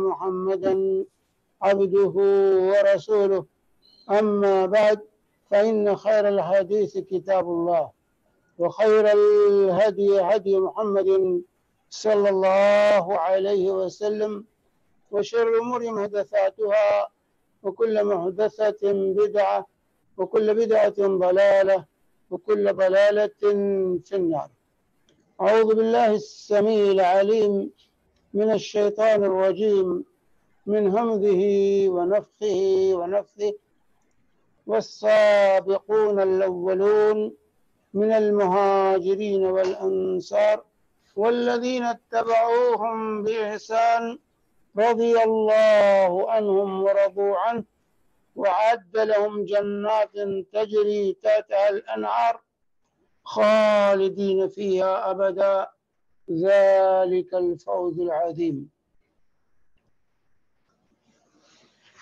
محمدا عبده ورسوله. أما بعد، فإن خير الحديث كتاب الله، وخير الهدي هدي محمد صلى الله عليه وسلم، وشر الأمور محدثاتها، وكل محدثة بدعة، وكل بدعة ضلالة، وكل ضلالة في النار. أعوذ بالله السميع العليم من الشيطان الرجيم، من همزه ونفخه ونفثه. والسابقون الأولون من المهاجرين والأنصار والذين اتبعوهم بإحسان رضي الله عنهم ورضوا عنه، وأعد لهم جنات تجري تحتها الأنهار خالدين فيها أبدا، ذلك الفوز العظيم.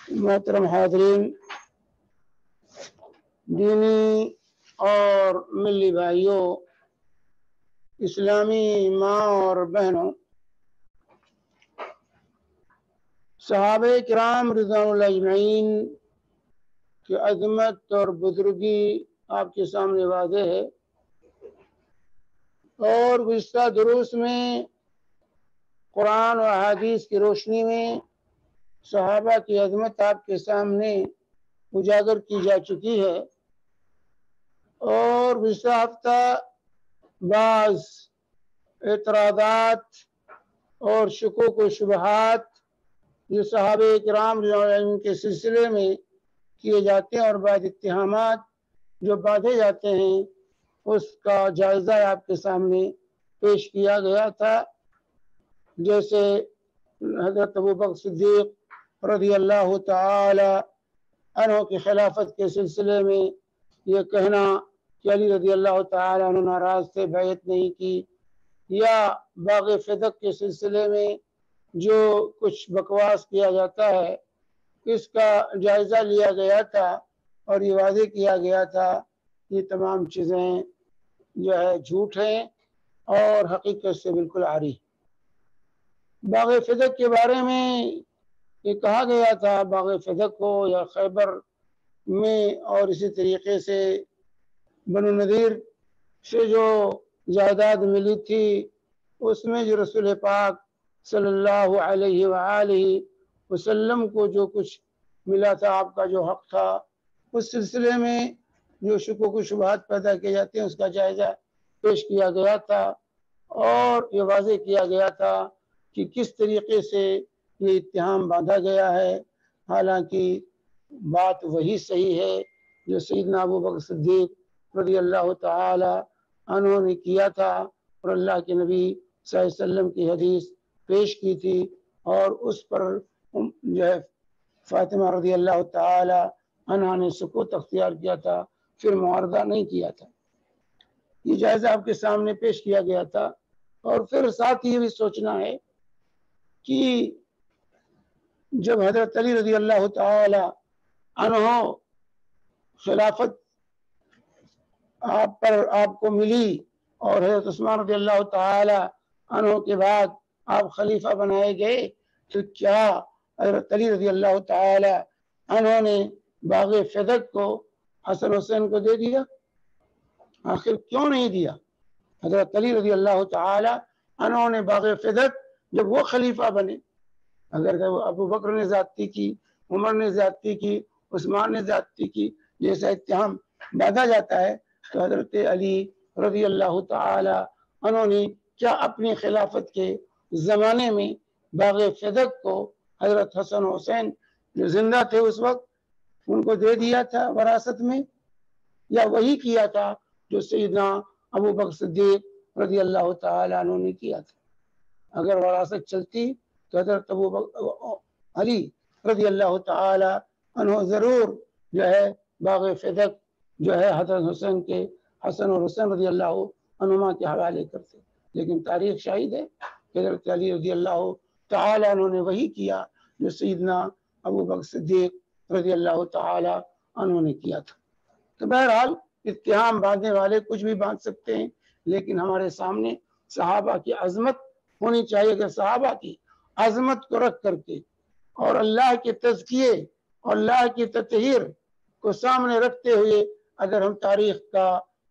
محترم حاضرین، دینی اور ملی بھائیوں، اسلامی ماں اور بہنوں، صحابہ کرام رضوان اللہ اجمعین کی عظمت اور بزرگی آپ کے سامنے واضح ہے، اور گزشتہ دروس میں قرآن و احادیث کی روشنی میں صحابہ کی عظمت آپ کے سامنے اجاگر کی جا چکی ہے، اور گزشتہ ہفتہ بعض اعتراضات اور شکوک و شبہات جو صحابہ کرام رضوان اللہ عنہم کے سلسلے میں کیے جاتے ہیں اور بعض اتہامات جو باندھے جاتے ہیں، اس کا جائزہ آپ کے سامنے پیش کیا گیا تھا۔ جیسے حضرت ابوبکر صدیق رضی اللہ تعالی عنہ کی خلافت کے سلسلے میں یہ کہنا کہ علی رضی اللہ تعالی عنہ ناراض سے بیعت نہیں کی، یا باغ فدق کے سلسلے میں جو کچھ بکواس کیا جاتا ہے، اس کا جائزہ لیا گیا تھا اور یہ واضح کیا گیا تھا یہ تمام چیزیں جو ہے جھوٹ ہیں اور حقیقت سے بالکل عاری۔ باغ فدق کے بارے میں یہ کہا گیا تھا، باغ فدق کو یا خیبر میں اور اسی طریقے سے بنو نذیر سے جو جائیداد ملی تھی، اس میں جو رسول پاک صلی اللہ علیہ وآلہ وسلم کو جو کچھ ملا تھا، آپ کا جو حق تھا، اس سلسلے میں جو شکوک و شبہات پیدا کیے جاتے ہیں اس کا جائزہ پیش کیا گیا تھا، اور یہ واضح کیا گیا تھا کہ کس طریقے سے یہ اتہام باندھا گیا ہے۔ حالانکہ بات وہی صحیح ہے جو سیدنا ابوبکر صدیق رضی اللہ تعالی عنہ نے کیا تھا، اور اللہ کے نبی صلی اللہ علیہ وسلم کی حدیث پیش کی تھی، اور اس پر جو ہے فاطمہ رضی اللہ تعالی عنہ نے سکوت اختیار کیا تھا، پھر معارضہ نہیں کیا تھا۔ یہ جائزہ آپ کے سامنے پیش کیا گیا تھا، اور پھر ساتھ یہ بھی سوچنا ہے کہ جب حضرت علی رضی اللہ تعالی عنہ خلافت آپ کو ملی، اور حضرت عثمان رضی اللہ تعالی عنہ کے بعد آپ خلیفہ بنائے گئے، تو کیا حضرت علی رضی اللہ تعالی عنہ نے باغ فدق کو حسن حسین کو دے دیا؟ آخر کیوں نہیں دیا؟ حضرت علی رضی اللہ تعالی عنہ نے باغ فدق جب وہ خلیفہ بنے، اگر ابو بکر نے زیادتی کی، عمر نے زیادتی کی، عثمان نے زیادتی کی، جیسا اتہام باندھا جاتا ہے، تو حضرت علی رضی اللہ تعالی عنہ نے کیا اپنی خلافت کے زمانے میں باغ فدق کو حضرت حسن حسین جو زندہ تھے اس وقت ان کو دے دیا تھا وراثت میں، یا وہی کیا تھا جو سیدنا ابوبکر صدیق رضی اللہ تعالی عنہ نے کیا تھا؟ اگر وراثت چلتی تو حضرت علی رضی اللہ تعالی عنہ ضرور جو ہے باغ فدق جو ہے حضرت حسین کے حسن اور حسین رضی اللہ عنہما کے حوالے کرتے، لیکن تاریخ شاہد ہے کہ حضرت علی رضی اللہ تعالی عنہ نے وہی کیا جو سیدنا ابوبکر صدیق رضی اللہ تعالی عنہ نے کیا تھا۔ تو بہرحال اتہام باندھنے والے کچھ بھی باندھ سکتے ہیں، لیکن ہمارے سامنے صحابہ کی عظمت ہونی چاہیے۔ اگر صحابہ کی عظمت کو رکھ کر کے اور اللہ کے تزکیے اور اللہ کی تطہیر کو سامنے رکھتے ہوئے اگر ہم تاریخ کا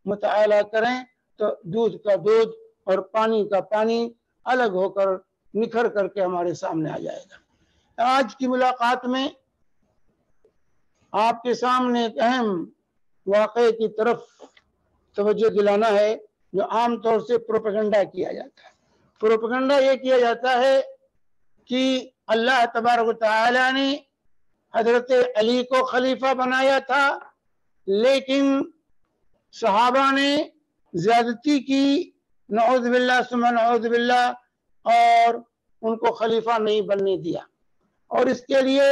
مطالعہ کریں تو دودھ کا دودھ اور پانی کا پانی الگ ہو کر نکھر کر کے ہمارے سامنے آ جائے گا۔ آج کی ملاقات میں آپ کے سامنے ایک اہم واقعے کی طرف توجہ دلانا ہے جو عام طور سے پروپیگنڈا کیا جاتا ہے۔ پروپیگنڈا یہ کیا جاتا ہے کہ اللہ تبارک و تعالی نے حضرت علی کو خلیفہ بنایا تھا، لیکن صحابہ نے زیادتی کی، نعوذ باللہ ثم نعوذ باللہ، اور ان کو خلیفہ نہیں بننے دیا، اور اس کے لیے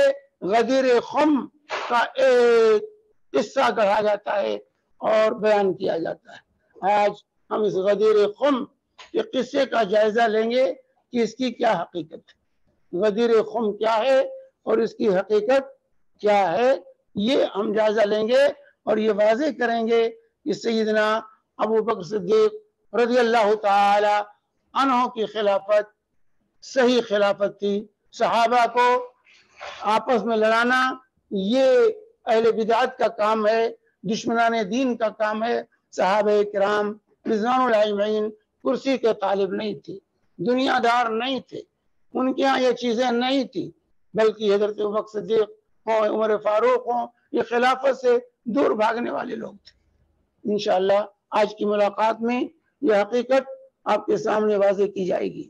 غدیر خم کا ایک قصہ گڑھا جاتا ہے اور بیان کیا جاتا ہے۔ آج ہم اس غدیر خم کے قصے کا جائزہ لیں گے کہ اس کی کیا حقیقت ہے، غدیر خم کیا ہے اور اس کی حقیقت کیا ہے، یہ ہم جائزہ لیں گے اور یہ واضح کریں گے کہ سیدنا ابو بکر صدیق رضی اللہ تعالی عنہ کی خلافت صحیح خلافت تھی۔ صحابہ کو آپس میں لڑانا یہ اہل بدعت کا کام ہے، دشمنان دین کا کام ہے۔ صحابہ کرام رضوان اللہ اجمعین کرسی کے طالب نہیں تھے، دنیا دار نہیں تھے، ان کے ہاں یہ چیزیں نہیں تھی، بلکہ حضرت ابو بکر صدیق ہوں، عمر فاروق ہوں، یہ خلافت سے دور بھاگنے والے لوگ تھے۔ انشاءاللہ آج کی ملاقات میں یہ حقیقت آپ کے سامنے واضح کی جائے گی۔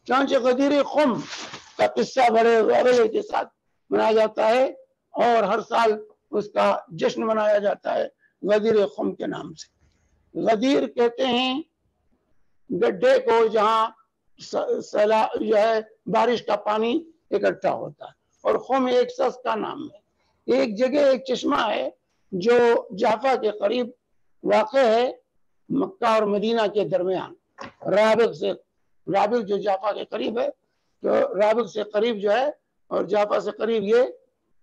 چانچہ غدیر خم کا قصہ بڑے غیرے کے ساتھ منایا جاتا ہے اور ہر سال اس کا جشن منایا جاتا ہے غدیر خم کے نام سے۔ غدیر کہتے ہیں گڈھے کو جہاں جو ہے بارش کا پانی اکٹھا ہوتا ہے، اور خم ایک سس کا نام ہے۔ ایک جگہ ایک چشمہ ہے جو جعفہ کے قریب واقع ہے، مکہ اور مدینہ کے درمیان، رابغ جو جعفہ کے قریب ہے، تو رابغ سے قریب جو ہے اور جعفہ سے قریب یہ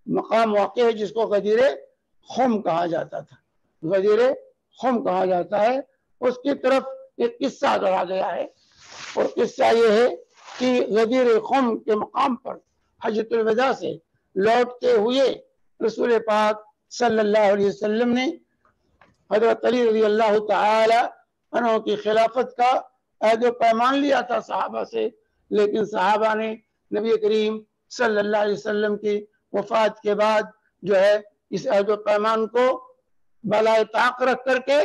مقام واقع ہے جس کو غدیر خم کہا جاتا تھا، غدیر خم کہا جاتا ہے۔ اس کی طرف ایک قصہ گڑھا گیا ہے، اور قصہ یہ ہے کہ غدیر خم کے مقام پر حجۃ الوداع سے لوٹتے ہوئے رسول پاک صلی اللہ علیہ وسلم نے حضرت علی رضی اللہ تعالی عنہ کی خلافت کا عہد و پیمان لیا تھا صحابہ سے، لیکن صحابہ نے نبی کریم صلی اللہ علیہ وسلم کی وفات کے بعد جو ہے اس عہد و پیمان کو بالائے طاق رکھ کر کے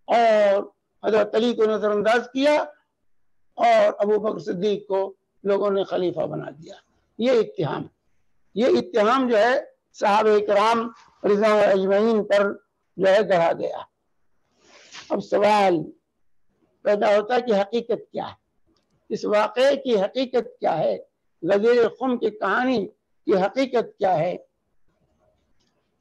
اور حضرت علی کو نظر انداز کیا، اور ابو بکر صدیق کو لوگوں نے خلیفہ بنا دیا۔ یہ اتہام جو ہے صحابہ کرام رضوان اللہ اجمعین پر جو ہے گڑھا گیا۔ اب سوال پیدا ہوتا ہے کہ حقیقت کیا ہے، اس واقعے کی حقیقت کیا ہے، غدیر خم کی کہانی کی حقیقت کیا ہے؟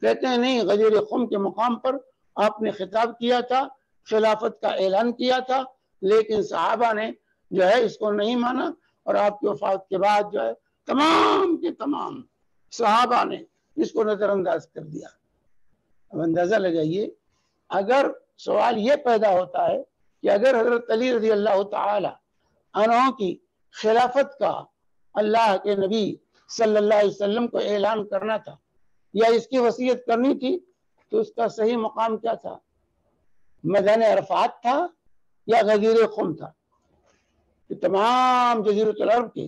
کہتے ہیں نہیں، غدیر خم کے مقام پر آپ نے خطاب کیا تھا، خلافت کا اعلان کیا تھا، لیکن صحابہ نے جو ہے اس کو نہیں مانا، اور آپ کی وفات کے بعد جو ہے تمام کے تمام صحابہ نے اس کو نظر انداز کر دیا۔ اب اندازہ لگائیے، اگر سوال یہ پیدا ہوتا ہے کہ اگر حضرت علی رضی اللہ تعالی عنہ کی خلافت کا اللہ کے نبی صلی اللہ علیہ وسلم کو اعلان کرنا تھا یا اس کی وصیت کرنی تھی، تو اس کا صحیح مقام کیا تھا؟ میدان عرفات تھا یا غدیر خم تھا؟ کہ تمام جزیرۃ العرب کے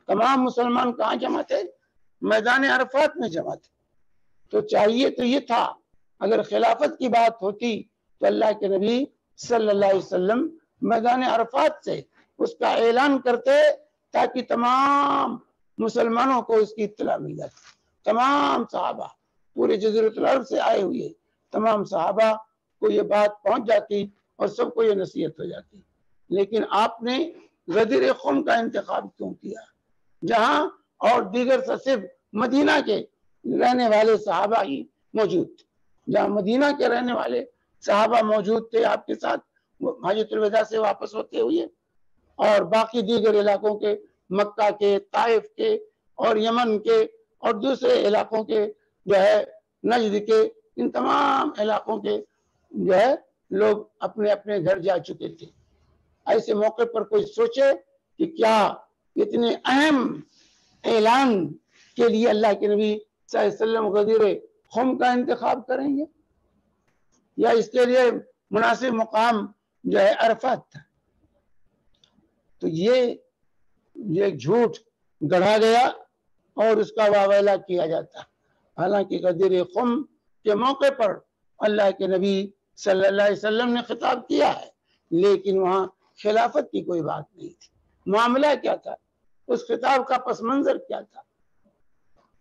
تمام مسلمان کہاں جمع تھے؟ میدان عرفات میں جمع تھے۔ تو چاہیے تو یہ تھا اگر خلافت کی بات ہوتی تو اللہ کے نبی صلی اللہ علیہ وسلم میدان عرفات سے اس کا اعلان کرتے تاکہ تمام مسلمانوں کو اس کی اطلاع مل جاتی، تمام صحابہ پورے جزیرۃ العرب سے آئے ہوئے تمام صحابہ کو یہ بات پہنچ جاتی اور سب کو یہ نصیحت ہو جاتی۔ لیکن آپ نے غدیر خم کا انتخاب کیوں کیا، جہاں اور دیگر سے صرف مدینہ کے رہنے والے صحابہ ہی موجود تھے؟ جہاں مدینہ کے رہنے والے صحابہ موجود تھے آپ کے ساتھ حجۃ الوداع سے واپس ہوتے ہوئے، اور باقی دیگر علاقوں کے، مکہ کے، طائف کے اور یمن کے اور دوسرے علاقوں کے جو ہے نجد کے، ان تمام علاقوں کے جو ہے لوگ اپنے اپنے گھر جا چکے تھے۔ ایسے موقع پر کوئی سوچے کہ کیا اتنے اہم اعلان کے لیے اللہ کے نبی صلی اللہ علیہ وسلم غدیر خم کا انتخاب کریں گے؟ یا اس کے لیے مناسب مقام جو ہے عرفات تھا؟ تو یہ جھوٹ گڑھا گیا اور اس کا واویلا کیا جاتا. حالانکہ غدیر خم کے موقع پر اللہ کے نبی صلی اللہ علیہ وسلم نے خطاب کیا ہے، لیکن وہاں خلافت کی کوئی بات نہیں تھی. معاملہ کیا تھا؟ اس خطاب کا پس منظر کیا تھا؟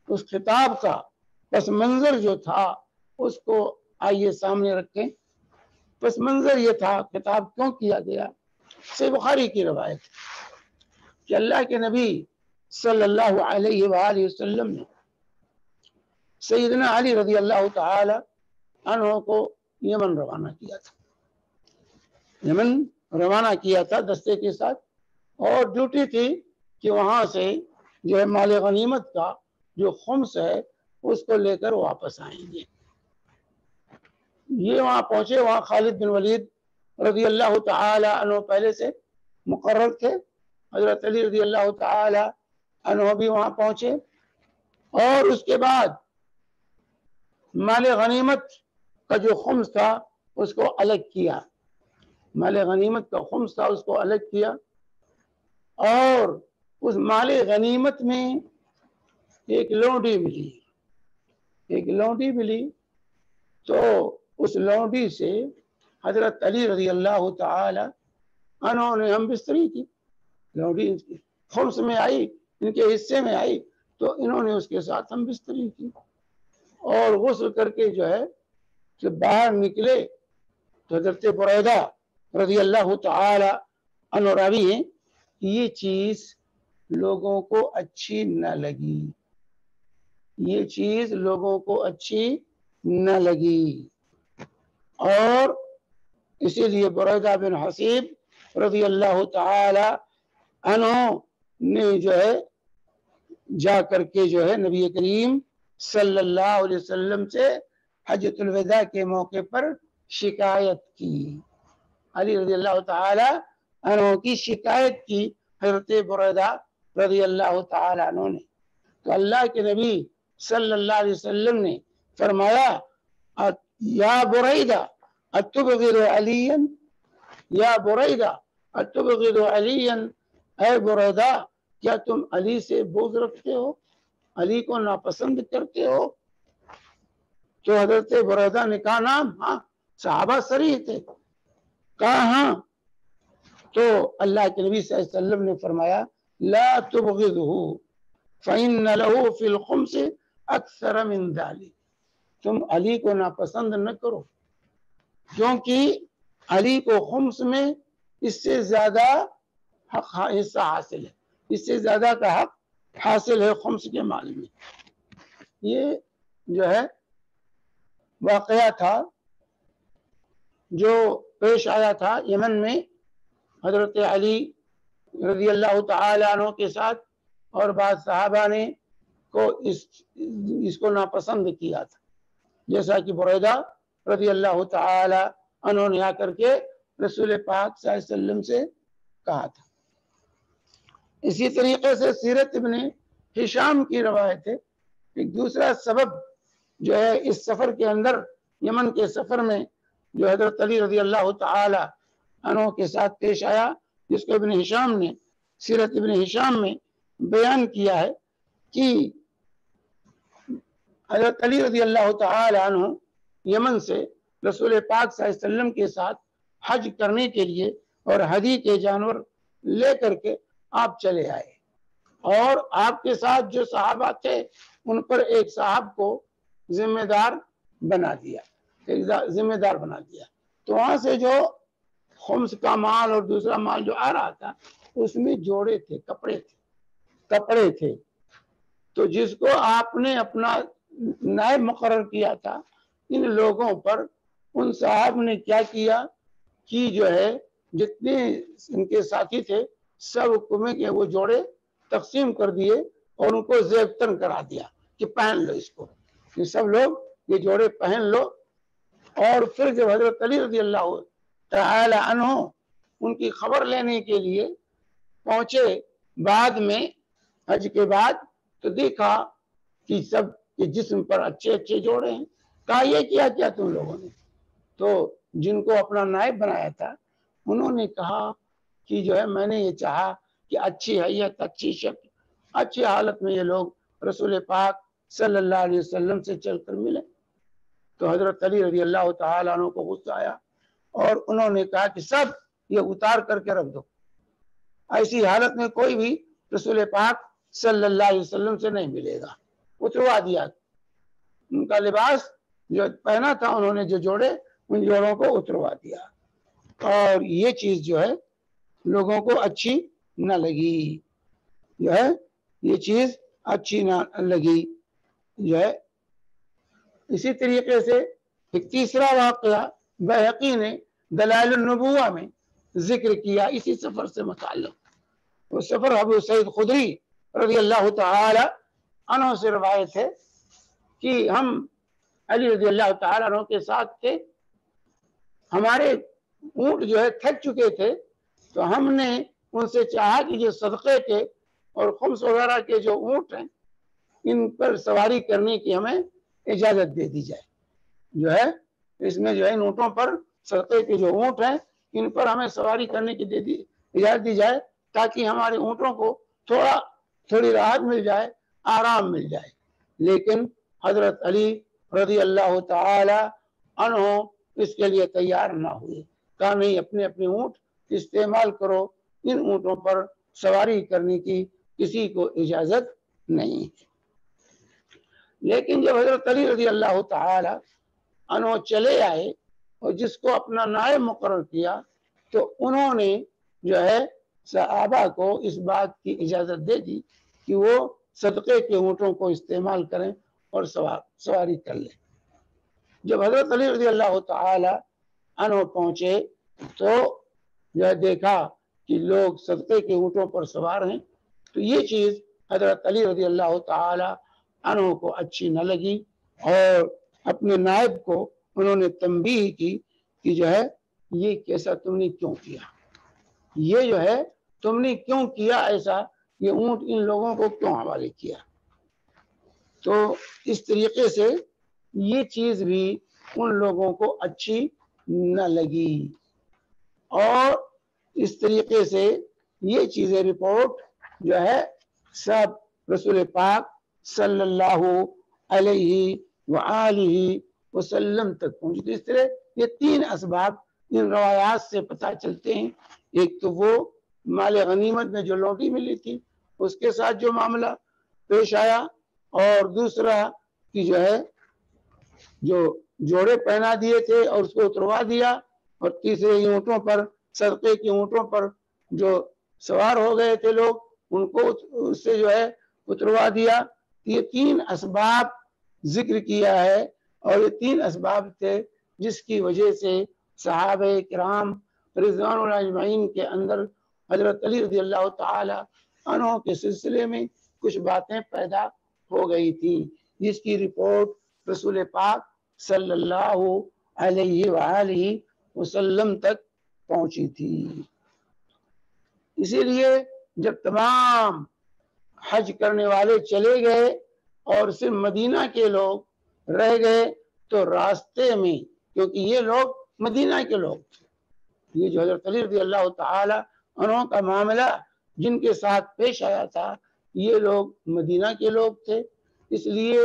اس خطاب کا پس منظر جو تھا اس کو آئیے سامنے رکھیں. پس منظر یہ تھا خطاب کیوں کیا گیا. صحیح بخاری کی روایت کہ اللہ کے نبی صلی اللہ علیہ وآلہ وسلم نے سیدنا علی رضی اللہ تعالی عنہ کو یمن روانہ کیا تھا. یمن روانہ کیا تھا دستے کے ساتھ، اور ڈیوٹی تھی کہ وہاں سے جو ہے مال غنیمت کا جو خمس ہے اس کو لے کر واپس آئیں گے. یہ وہاں پہنچے. وہاں خالد بن ولید رضی اللہ تعالی عنہ پہلے سے مقرر تھے. حضرت علی رضی اللہ تعالی عنہ بھی وہاں پہنچے، اور اس کے بعد مال غنیمت کا جو خمس تھا اس کو الگ کیا. مال غنیمت کا خمس تھا اس کو الگ کیا، اور اس مال غنیمت میں ایک لونڈی ملی. ایک لونڈی ملی تو اس لونڈی سے حضرت علی رضی اللہ تعالی عنہ نے ہم بستری کی. لونڈی خمس میں آئی، ان کے حصے میں آئی، تو انہوں نے اس کے ساتھ ہم بستری کی. اور غسل کر کے جو ہے جب باہر نکلے تو حضرت بریدہ رضی اللہ تعالی عنہ راوی ہیں کہ یہ چیز لوگوں کو اچھی نہ لگی. یہ چیز لوگوں کو اچھی نہ لگی، اور اسی لیے بریدہ بن حصیب رضی اللہ تعالی عنہ نے جو ہے جا کر کے جو ہے نبی کریم صلی اللہ علیہ وسلم سے حجۃ الوداع کے موقع پر شکایت کی. علی رضی اللہ تعالی عنہ کی شکایت کی حضرت بریدہ رضی اللہ تعالی عنہ نے. تو اللہ کے نبی صلی اللہ علیہ وسلم نے فرمایا یا بریدہ اتبغض علیا، یا بریدہ اتبغض علیا، اے بریدہ کیا تم علی سے بغض رکھتے ہو، علی کو ناپسند کرتے ہو؟ تو حضرت بریدہ نے کہا نام، ہاں. صحابہ صریح تھے، کہا ہاں. تو اللہ کے نبی صلی اللہ علیہ وسلم نے فرمایا لا تبغضه فإن له في الخمس اکثر من ذلك. تم علی کو ناپسند نہ کرو، کیونکہ علی کو خمس میں اس سے زیادہ حق حصہ حاصل ہے، اس سے زیادہ کا حق حاصل ہے خمس کے مال میں. یہ جو ہے واقعہ تھا جو پیش آیا تھا یمن میں حضرت علی رضی اللہ تعالی عنہ کے ساتھ، اور بعض صحابہ نے کو اس کو ناپسند کیا تھا، جیسا کہ بریدہ رضی اللہ تعالی عنہ نے آ کر کے رسول پاک صلی اللہ علیہ وسلم سے کہا تھا. اسی طریقے سے سیرت ابن ہشام کی روایت ہے. ایک دوسرا سبب جو ہے اس سفر کے اندر، یمن کے سفر میں، جو حضرت علی رضی اللہ تعالی عنہ کے ساتھ پیش آیا، جس کو ابن ہشام نے سیرت ابن ہشام میں بیان کیا ہے کہ حضرت علی رضی اللہ تعالی عنہ یمن سے رسول پاک صلی اللہ علیہ وسلم کے ساتھ حج کرنے کے لیے اور ہدی کے جانور لے کر کے آپ چلے آئے، اور آپ کے ساتھ جو صحابہ تھے ان پر ایک صاحب کو ذمہ دار بنا دیا. تو وہاں سے جو خمس کا مال اور دوسرا مال جو آ رہا تھا اس میں جوڑے تھے، کپڑے تھے. تو جس کو آپ نے اپنا نائب مقرر کیا تھا ان لوگوں پر، ان صاحب نے کیا کیا کہ جو ہے جتنے ان کے ساتھی تھے سب کو میں کہ وہ جوڑے تقسیم کر دیے اور ان کو زیب تن کرا دیا کہ پہن لو اس کو، یہ سب لوگ یہ جوڑے پہن لو. اور پھر جب حضرت علی رضی اللہ تعالی عنہ ان کی خبر لینے کے لیے پہنچے بعد میں حج کے بعد، تو دیکھا کہ سب کے جسم پر اچھے اچھے جوڑے ہیں. کہا یہ کیا تم لوگوں نے؟ تو جن کو اپنا نائب بنایا تھا انہوں نے کہا کہ جو ہے میں نے یہ چاہا کہ اچھی حیت، اچھی شکل، اچھی حالت میں یہ لوگ رسول پاک صلی اللہ علیہ وسلم سے چل کر ملے. تو حضرت علی رضی اللہ تعالیٰ عنہ کو غصہ آیا اور انہوں نے کہا کہ سب یہ اتار کر کے رکھ دو، ایسی حالت میں کوئی بھی رسول پاک صلی اللہ علیہ وسلم سے نہیں ملے گا. اتروا دیا ان کا لباس جو پہنا تھا، انہوں نے جو جوڑے ان جوڑوں کو اتروا دیا. اور یہ چیز جو ہے لوگوں کو اچھی نہ لگی، جو ہے یہ چیز اچھی نہ لگی جو ہے. اسی طریقے سے ایک تیسرا واقعہ بیہقی نے دلائل النبوہ میں ذکر کیا اسی سفر سے متعلق. وہ سفر ابو سعید خدری رضی اللہ تعالی عنہ سے روایت ہے کہ ہم علی رضی اللہ تعالی عنہ کے ساتھ تھے. ہمارے اونٹ جو ہے تھک چکے تھے، تو ہم نے ان سے چاہا کہ جو صدقے کے اور خمس وغیرہ کے جو اونٹ ہیں ان پر سواری کرنے کی ہمیں اجازت دے دی جائے. جو ہے اس میں جو ہے ان اونٹوں پر صدقے کے جو اونٹ ہیں ان پر ہمیں سواری کرنے کی اجازت دی جائے تاکہ ہمارے اونٹوں کو تھوڑی راحت مل جائے، آرام مل جائے. لیکن حضرت علی رضی اللہ تعالی عنہ اس کے لیے تیار نہ ہوئے. کہا نہیں، اپنے اونٹ استعمال کرو، ان اونٹوں پر سواری کرنے کی کسی کو اجازت نہیں ہے. لیکن جب حضرت علی رضی اللہ تعالی عنہ چلے آئے اور جس کو اپنا نائب مقرر کیا، تو انہوں نے جو ہے صحابہ کو اس بات کی اجازت دے دی کہ وہ صدقے کے اونٹوں کو استعمال کریں اور سواری کر لیں. جب حضرت علی رضی اللہ تعالی عنہ پہنچے تو جو دیکھا کہ لوگ صدقے کے اونٹوں پر سوار ہیں، تو یہ چیز حضرت علی رضی اللہ تعالی عنہ کو اچھی نہ لگی اور اپنے نائب کو انہوں نے تنبیہ کی کہ جو ہے یہ کیسا تم نے کیوں کیا، یہ جو ہے تم نے کیوں کیا ایسا، یہ اونٹ ان لوگوں کو کیوں حوالے کیا. تو اس طریقے سے یہ چیز بھی ان لوگوں کو اچھی نہ لگی. اور اس طریقے سے یہ چیزیں رپورٹ جو ہے سب رسول پاک صلی اللہ علیہ وآلہ وسلم تک پہنچی. اس طرح یہ تین اسباب ان روایات سے پتہ چلتے ہیں. ایک تو وہ مال غنیمت میں جو لوٹی ملی تھی اس کے ساتھ جو معاملہ پیش آیا، اور دوسرا کہ جو ہے جو جوڑے پہنا دیے تھے اور اس کو اتروا دیا، اور تیسرے اونٹوں پر صدقے کے اونٹوں پر جو سوار ہو گئے تھے لوگ ان کو اس سے جو ہے اتروا دیا. یہ تین اسباب ذکر کیا ہے، اور یہ تین اسباب تھے جس کی وجہ سے صحابہ کرام رضوان اللہ اجمعین کے اندر حضرت علی رضی اللہ تعالی عنہ کے سلسلے میں کچھ باتیں پیدا ہو گئی تھی، جس کی رپورٹ رسول پاک صلی اللہ علیہ وآلہ وسلم تک پہنچی تھی. اسی لیے جب تمام حج کرنے والے چلے گئے اور صرف مدینہ کے لوگ رہ گئے، تو راستے میں، کیونکہ یہ لوگ مدینہ کے لوگ تھے، یہ جو حضرت علی رضی اللہ تعالی عنہ کا معاملہ جن کے ساتھ پیش آیا تھا یہ لوگ مدینہ کے لوگ تھے. اس لیے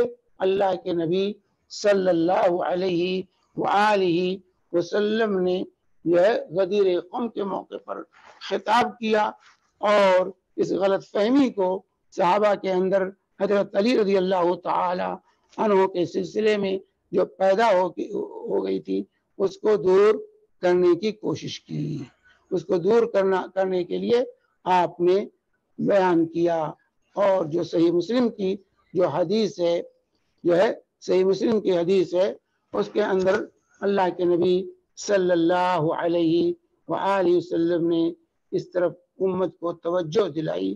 اللہ کے نبی صلی اللہ علیہ وآلہ وسلم نے جو ہے غدیر قوم کے موقع پر خطاب کیا، اور اس غلط فہمی کو صحابہ کے اندر حضرت علی رضی اللہ تعالی عنہ کے سلسلے میں جو پیدا ہو گئی تھی اس کو دور کرنے کی کوشش کی. اس کو دور کرنے کے لیے آپ نے بیان کیا. اور جو صحیح مسلم کی جو حدیث ہے، جو ہے صحیح مسلم کی حدیث ہے، اس کے اندر اللہ کے نبی صلی اللہ علیہ وآلہ وسلم نے اس طرف امت کو توجہ دلائی،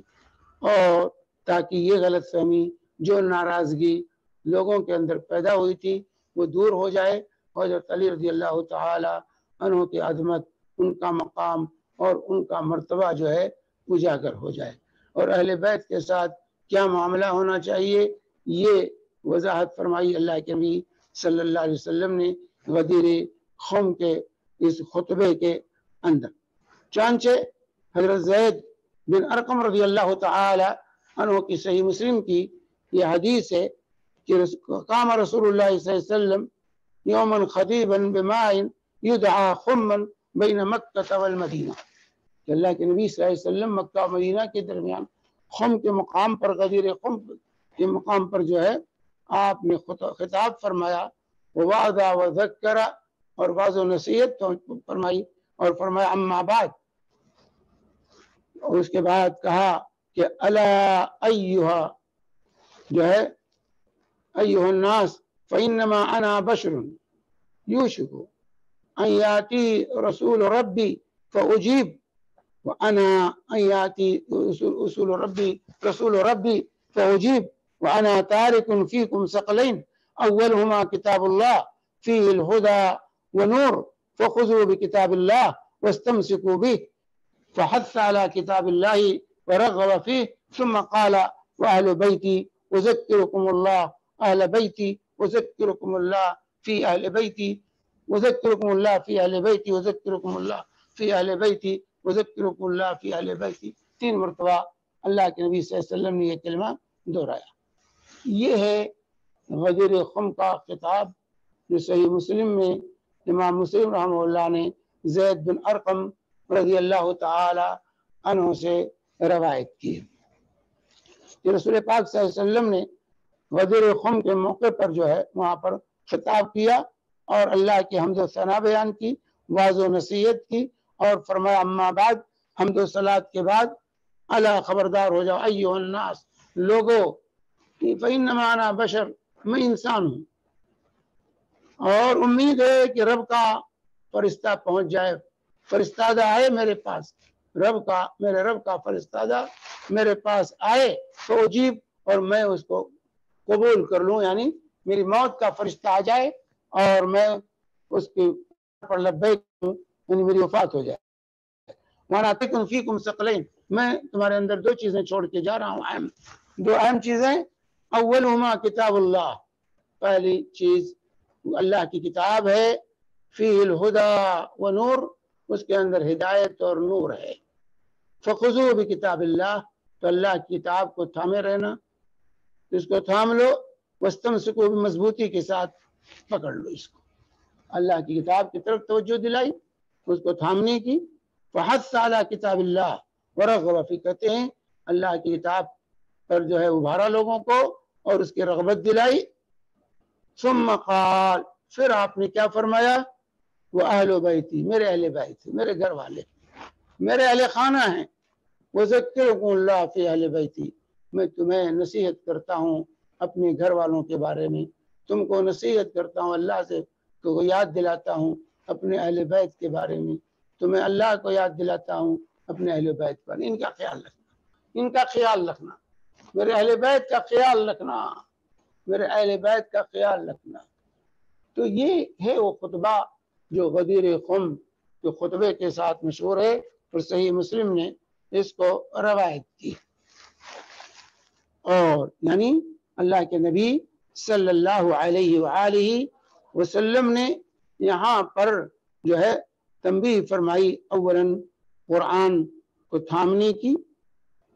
اور تاکہ یہ غلط فہمی، جو ناراضگی لوگوں کے اندر پیدا ہوئی تھی وہ دور ہو جائے، اور حضرت علی رضی اللہ تعالی عنہ کی عظمت، ان کا مقام اور ان کا مرتبہ جو ہے اجاگر ہو جائے. اور اہل بیت کے ساتھ کیا معاملہ ہونا چاہیے، یہ وضاحت فرمائی اللہ کے نبی صلی اللہ علیہ وسلم نے غدیر خم کے اس خطبے کے اندر۔ چانچہ حضرت زید بن ارقم رضی اللہ تعالی عنہ کی صحیح مسلم کی یہ حدیث ہے کہ قام رسول اللہ صلی اللہ علیہ وسلم یوما خطیبا بماء یدعا خما بین مکہ والمدینہ، کہ اللہ کے نبی صلی اللہ علیہ وسلم مکہ و مدینہ کے درمیان خم کے مقام پر، غدیر خم کے مقام پر جو ہے آپ نے خطاب فرمایا، ووعظ وذکر، اور واعظ و نصیحت فرمائی، اور فرمایا اما بعد، اور اس کے بعد کہا کہ الا ایھا، جو ہے ایھا الناس فانما انا بشر یوشک ان یاتی رسول ربی فاجیب وانا ان یاتی رسول ربی فاجیب وانا تارک فیکم ثقلین اولهما کتاب اللہ فیہ الہدی ونور فخذوا بکتاب اللہ واستمسکوا به، فحث على كتاب الله ورغب فيه، ثم قال وأهل بيتي أذكركم الله أهل بيتي أذكركم الله في أهل بيتي أذكركم الله في أهل بيتي أذكركم الله في أهل بيتي أذكركم الله في أهل بيتي، 3 مرتبہ اللہ کے نبی صلی اللہ علیہ وسلم نے یہ کلمہ دہرایا۔ یہ ہے غدیر خم کا خطاب جو صحیح مسلم میں امام مسلم رحمہ اللہ نے زید بن ارقم رضی اللہ تعالی عنہ سے روایت کی ہے کہ رسول پاک صلی اللہ علیہ وسلم نے غدیر خم کے موقع پر جو ہے وہاں پر خطاب کیا اور اللہ کی حمد و ثنا بیان کی، واعظ و نصیحت کی، اور فرمایا اما بعد، حمد و صلات کے بعد، الا خبردار ہو جاؤ ایھا الناس، لوگو، فانما انا بشر، میں انسان ہوں، اور امید ہے کہ رب کا فرشتہ پہنچ جائے، فرستادہ آئے میرے پاس، میرے رب کا فرستادہ میرے پاس آئے تو اجیب، اور میں اس کو قبول کر لوں، یعنی میری موت کا فرشتہ آ جائے اور میں اس کی پر لبیک ہوں، یعنی میری وفات ہو جائے۔ وَأَنَا تَرِكٌ فِيكُمْ ثَقَلَيْنِ، میں تمہارے اندر 2 چیزیں چھوڑ کے جا رہا ہوں، 2 اہم چیزیں، اولہما کتاب اللہ، پہلی چیز اللہ کی کتاب ہے، فیہ الہدی ونور، اس کے اندر ہدایت اور نور ہے، فخذوا بکتاب اللہ، تو اللہ کی کتاب کو تھامے رہنا، اس کو تھام لو، واستمسکوا، مضبوطی کے ساتھ پکڑ لو اس کو، اللہ کی کتاب کی طرف توجہ دلائی، اس کو تھامنے کی، فحث علی کتاب اللہ ورغب فی، کہتے ہیں اللہ کی کتاب پر جو ہے ابھارا لوگوں کو اور اس کی رغبت دلائی، ثم قال، پھر آپ نے کیا فرمایا، وہ اہل بیتی، میرے اہل بیت، میرے گھر والے، میرے اہل خانہ ہیں، وذکرکم اللہ فی اہل بیتی، میں تمہیں نصیحت کرتا ہوں اپنے گھر والوں کے بارے میں، تم کو نصیحت کرتا ہوں اللہ سے، کو یاد دلاتا ہوں اپنے اہل بیت کے بارے میں، تمہیں اللہ کو یاد دلاتا ہوں اپنے اہل بیت پر، ان کا خیال رکھنا، ان کا خیال رکھنا، میرے اہل بیت کا خیال رکھنا، میرے اہل بیت کا خیال رکھنا۔ تو یہ ہے وہ خطبہ جو غدیر خم کے خطبے کے ساتھ مشہور ہے، اور صحیح مسلم نے اس کو روایت کی، اور یعنی اللہ کے نبی صلی اللہ علیہ وآلہ وسلم نے یہاں پر جو ہے تنبیہ فرمائی، اولاً قرآن کو تھامنے کی،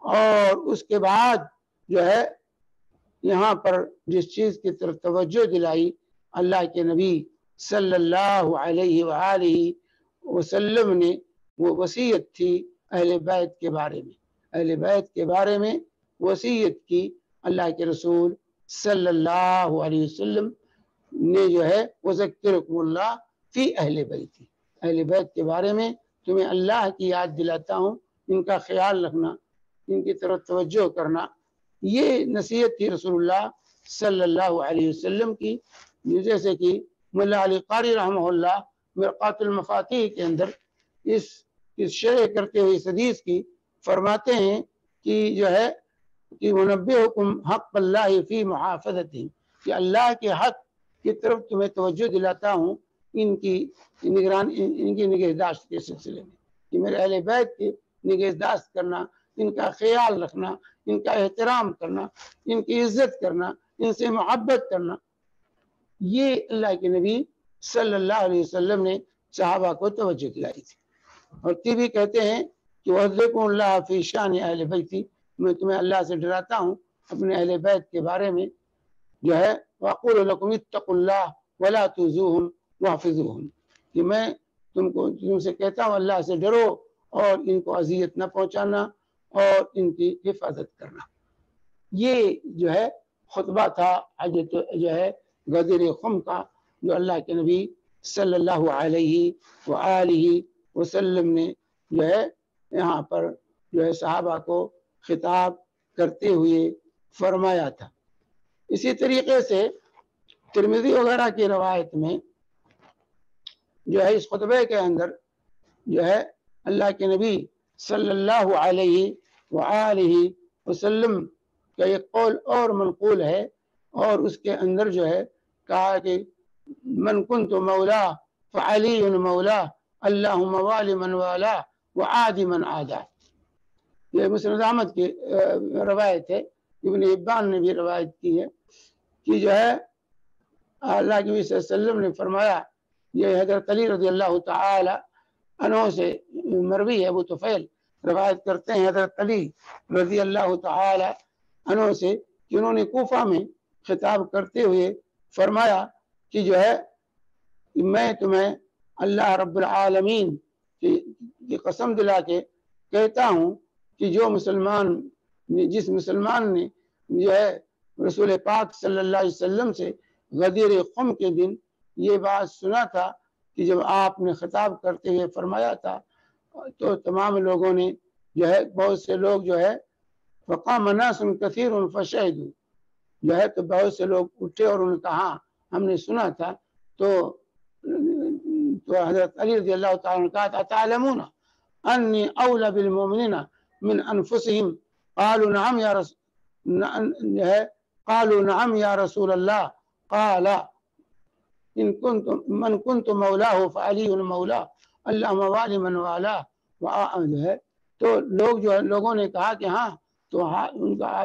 اور اس کے بعد جو ہے یہاں پر جس چیز کی طرف توجہ دلائی، اللہ کے نبی صلی اللہ علیہ وآلہ وسلم نے وہ وصیت تھی اہل بیت کے بارے میں، اہل بیت کے بارے میں وصیت کی اللہ کے رسول صلی اللہ علیہ وسلم نے جو ہے وذکرکم اللہ فی اہل بیتی، اہل بیت کے بارے میں تمہیں اللہ کی یاد دلاتا ہوں، ان کا خیال رکھنا، ان کی طرف توجہ کرنا، یہ نصیحت تھی رسول اللہ صلی اللہ علیہ وسلم کی، جیسے کہ مولا علی قاری رحمہ اللہ مرقات المفاتیح کے اندر اس شرح کرتے ہوئے اس حدیث کی فرماتے ہیں کہ جو ہے کہ منبئکم حق اللہ فی محافظتہ، کہ اللہ کے حق کی طرف تمہیں توجہ دلاتا ہوں ان کی نگہداشت کے سلسلے میں، کہ میرے اہل بیت کی نگہداشت کرنا، ان کا خیال رکھنا، ان کا احترام کرنا، ان کی عزت کرنا، ان سے محبت کرنا، یہ اللہ کے نبی صلی اللہ علیہ وسلم نے صحابہ کو توجہ دلائی تھی۔ اور بھی کہتے ہیں کہ وَأُحْذِرُكُمُ اللَّهَ فِي شَأْنِ أَهْلِ بَيْتِي، میں تمہیں اللہ سے ڈراتا ہوں اپنے اہل بیت کے بارے میں، جو ہے وَأَقُولُ لَكُمُ اتَّقُوا اللَّهَ وَلَا تُؤْذُوهُمْ وَاحْفَظُوهُمْ، کہ میں تم سے کہتا ہوں اللہ سے ڈرو اور ان کو اذیت نہ پہنچانا اور ان کی حفاظت کرنا۔ یہ جو ہے خطبہ تھا جو ہے غدیر خم کا، جو اللہ کے نبی صلی اللہ علیہ وآلہ وسلم نے جو ہے یہاں پر جو ہے صحابہ کو خطاب کرتے ہوئے فرمایا تھا۔ اسی طریقے سے ترمذی وغیرہ کی روایت میں جو ہے اس خطبے کے اندر جو ہے اللہ کے نبی صلی اللہ علیہ وآلہ وسلم کا ایک قول اور منقول ہے، اور اس کے اندر جو ہے کہا کہ من کنت مولا فعلی مولا اللہم والی من والا وعادی من عادا۔ یہ مسند احمد کی روایت ہے، ابن حبان نے بھی روایت کی ہے کہ جو ہے اللہ کے نبی صلی اللہ علیہ وسلم نے فرمایا، یہ حضرت علی رضی اللہ تعالی عنہ سے مروی ہے، ابو طفیل روایت کرتے ہیں حضرت علی رضی اللہ تعالی عنہ سے کہ انہوں نے کوفہ میں خطاب کرتے ہوئے فرمایا کہ جو ہے میں تمہیں اللہ رب العالمین کی قسم دلا کے کہتا ہوں کہ جس مسلمان نے جو ہے رسول پاک صلی اللہ علیہ وسلم سے غدیر خم کے دن یہ بات سنا تھا کہ جب آپ نے خطاب کرتے ہوئے فرمایا تھا تو تمام لوگوں نے جو ہے بہت سے لوگ جو ہے فقام ناس کثیر فشہدوا، جو ہے تو بہت سے لوگ اٹھے اور انہوں نے کہا ہم نے سنا تھا، تو حضرت علی رضی اللہ تعالیٰ نے کہا تعلمون انی اولی بالمؤمنین من انفسهم قالوا نعم یا رسول اللہ قال ان کنتم من کنت مولاه فعلی مولا اللہم والی من والا، جو ہے تو لوگوں نے کہا کہ ہاں، تو ان کا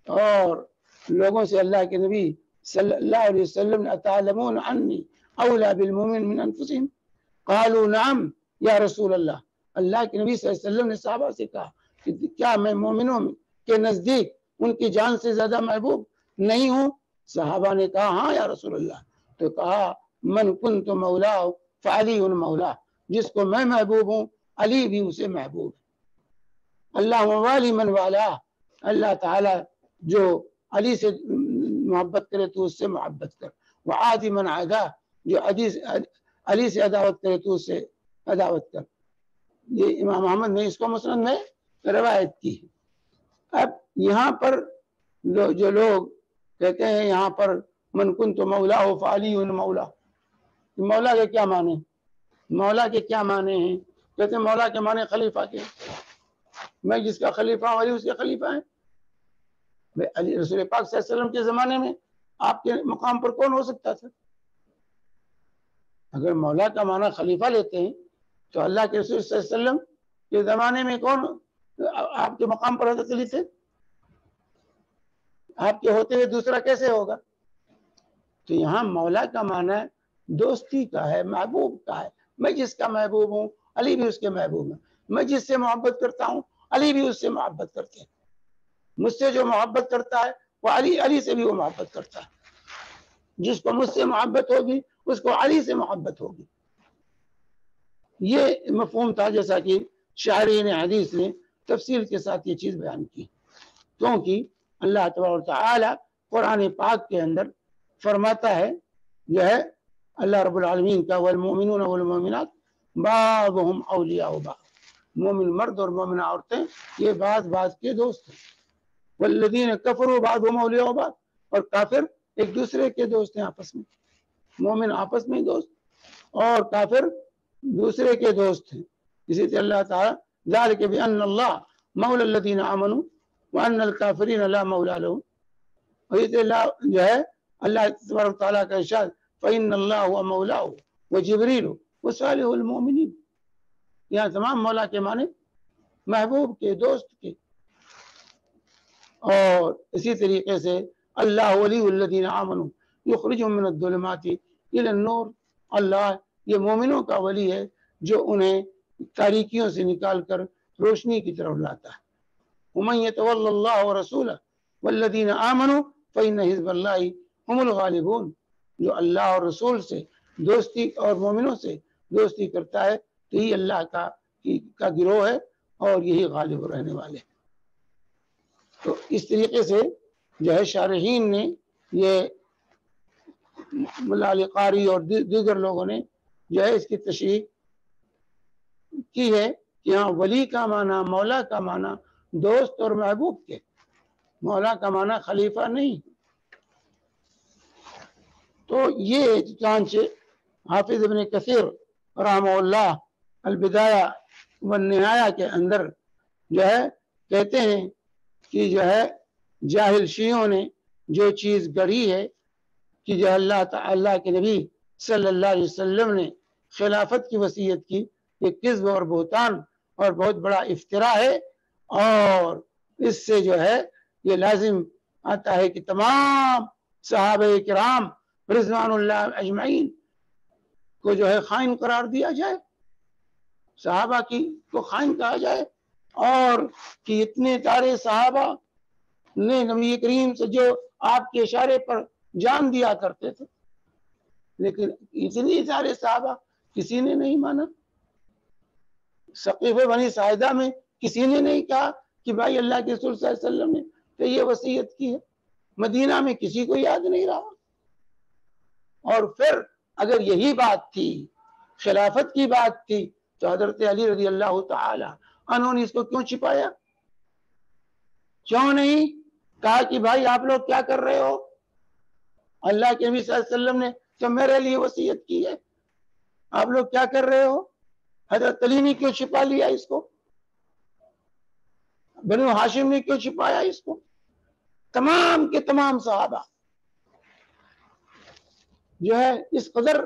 اور لوگوں سے اللہ کے نبی صلی اللہ علیہ وسلم نے اتعلمون انی اولی بالمؤمنین من انفسهم قالوا نعم یا رسول اللہ، اللہ کے نبی صلی اللہ علیہ وسلم نے صحابہ سے کہا کہ کیا میں مومنوں کے نزدیک ان کی جان سے زیادہ محبوب نہیں ہوں؟ صحابہ نے کہا ہاں یا رسول اللہ، تو کہا من کنت مولا فعلی مولا، جس کو میں محبوب ہوں علی بھی اسے محبوب ہے۔ اللہ والی من والا، اللہ تعالی جو علی سے محبت کرے تو اس سے محبت کر، وعادی من عادا، جو علی سے عداوت کرے تو اس سے عداوت کر۔ یہ امام احمد نے اس کو مسند میں روایت کی ہے۔ اب یہاں پر جو لوگ کہتے ہیں یہاں پر من کنت مولا فعلی مولا، مولا کے کیا معنی؟ مولا کے کیا معنی ہیں؟ کہتے ہیں مولا کے معنی خلیفہ کے، میں جس کا خلیفہ ہوں علی اس کے خلیفہ ہیں۔ علی رسول پاک صلی اللہ علیہ وسلم کے زمانے میں آپ کے مقام پر کون ہو سکتا تھا؟ اگر مولا کا معنی خلیفہ لیتے ہیں تو اللہ کے رسول صلی اللہ علیہ وسلم کے زمانے میں کون آپ کے مقام پر حضرت علی تھے؟ آپ کے ہوتے ہوئے دوسرا کیسے ہوگا؟ تو یہاں مولا کا معنی دوستی کا ہے، محبوب کا ہے۔ میں جس کا محبوب ہوں علی بھی اس کے محبوب ہیں، میں جس سے محبت کرتا ہوں علی بھی اس سے محبت کرتے ہیں، مجھ سے جو محبت کرتا ہے وہ علی سے بھی وہ محبت کرتا ہے، جس کو مجھ سے محبت ہوگی اس کو علی سے محبت ہوگی۔ یہ مفہوم تھا جیسا کہ شارحین حدیث نے تفصیل کے ساتھ یہ چیز بیان کی، کیونکہ اللہ تبارک و تعالی قرآن پاک کے اندر فرماتا ہے جو ہے اللہ رب العالمین کا والمؤمنون والمؤمنات بعضهم اولیاء بعض، مومن مرد اور مومنہ عورتیں یہ بعض کے دوست ہیں، والذین کفروا بعضهم اولیاء بعض، اور کافر ایک دوسرے کے دوست ہیں آپس میں، مومن آپس میں دوست اور کافر دوسرے کے دوست ہیں۔ اسی طرح اللہ تعالیٰ ذالک بأن اللہ مولا الذین آمنوا وأن الکافرین لا مولا لهم، اور یہ جو ہے اللہ تبارک و تعالیٰ کا ارشاد فإن اللہ هو مولاه وجبریل وصالح المؤمنین، یہاں تمام مولا کے معنی محبوب کے، دوست کے. اور اسی طریقے سے اللہ ولی الذین آمنوا یخرجہم من الظلمات الی النور، اللہ یہ مومنوں کا ولی ہے جو انہیں تاریکیوں سے نکال کر روشنی کی طرف لاتا ہے. ومن یتول اللہ ورسولہ والذین آمنوا فإن حزب اللہ هم الغالبون، جو اللہ اور رسول سے دوستی اور مومنوں سے دوستی کرتا ہے تو یہ اللہ کا گروہ ہے اور یہی غالب رہنے والے. تو اس طریقے سے جو ہے شارحین نے، یہ ملا علی قاری اور دیگر لوگوں نے جو ہے اس کی تشریح کی ہے کہ ہاں ولی کا معنی، مولا کا معنی دوست اور محبوب کے، مولا کا معنی خلیفہ نہیں. تو یہ چانچہ حافظ ابن کثیر رحمہ اللہ البدایہ والنہایہ کے اندر جو ہے کہتے ہیں کہ جو ہے جاہل شیعوں نے جو چیز گڑھی ہے کہ جو اللہ تعالیٰ کے نبی صلی اللہ علیہ وسلم نے خلافت کی وصیت کی، یہ کذب اور بہتان اور بہت بڑا افتراء ہے. اور اس سے جو ہے یہ لازم آتا ہے کہ تمام صحابہ کرام رضوان اللہ اجمعین کو جو ہے خائن قرار دیا جائے، صحابہ کی کو خائن کہا جائے، اور کہ اتنے سارے صحابہ نے نبی کریم سے جو آپ کے اشارے پر جان دیا کرتے تھے، لیکن اتنے سارے صحابہ کسی نے نہیں مانا. ثقیفہ بنی ساعدہ میں کسی نے نہیں کہا کہ بھائی اللہ کے رسول صلی اللہ علیہ وسلم نے تو یہ وصیت کی ہے. مدینہ میں کسی کو یاد نہیں رہا. اور پھر اگر یہی بات تھی، خلافت کی بات تھی، تو حضرت علی رضی اللہ تعالی عنہ نے اس کو کیوں چھپایا؟ کیوں نہیں کہا کہ بھائی آپ لوگ کیا کر رہے ہو؟ اللہ کے نبی صلی اللہ علیہ وسلم نے تو میرے لیے وصیت کی ہے، آپ لوگ کیا کر رہے ہو؟ حضرت علی نے کیوں چھپا لیا اس کو؟ بنو ہاشم نے کیوں چھپایا اس کو؟ تمام کے تمام صحابہ جو ہے اس قدر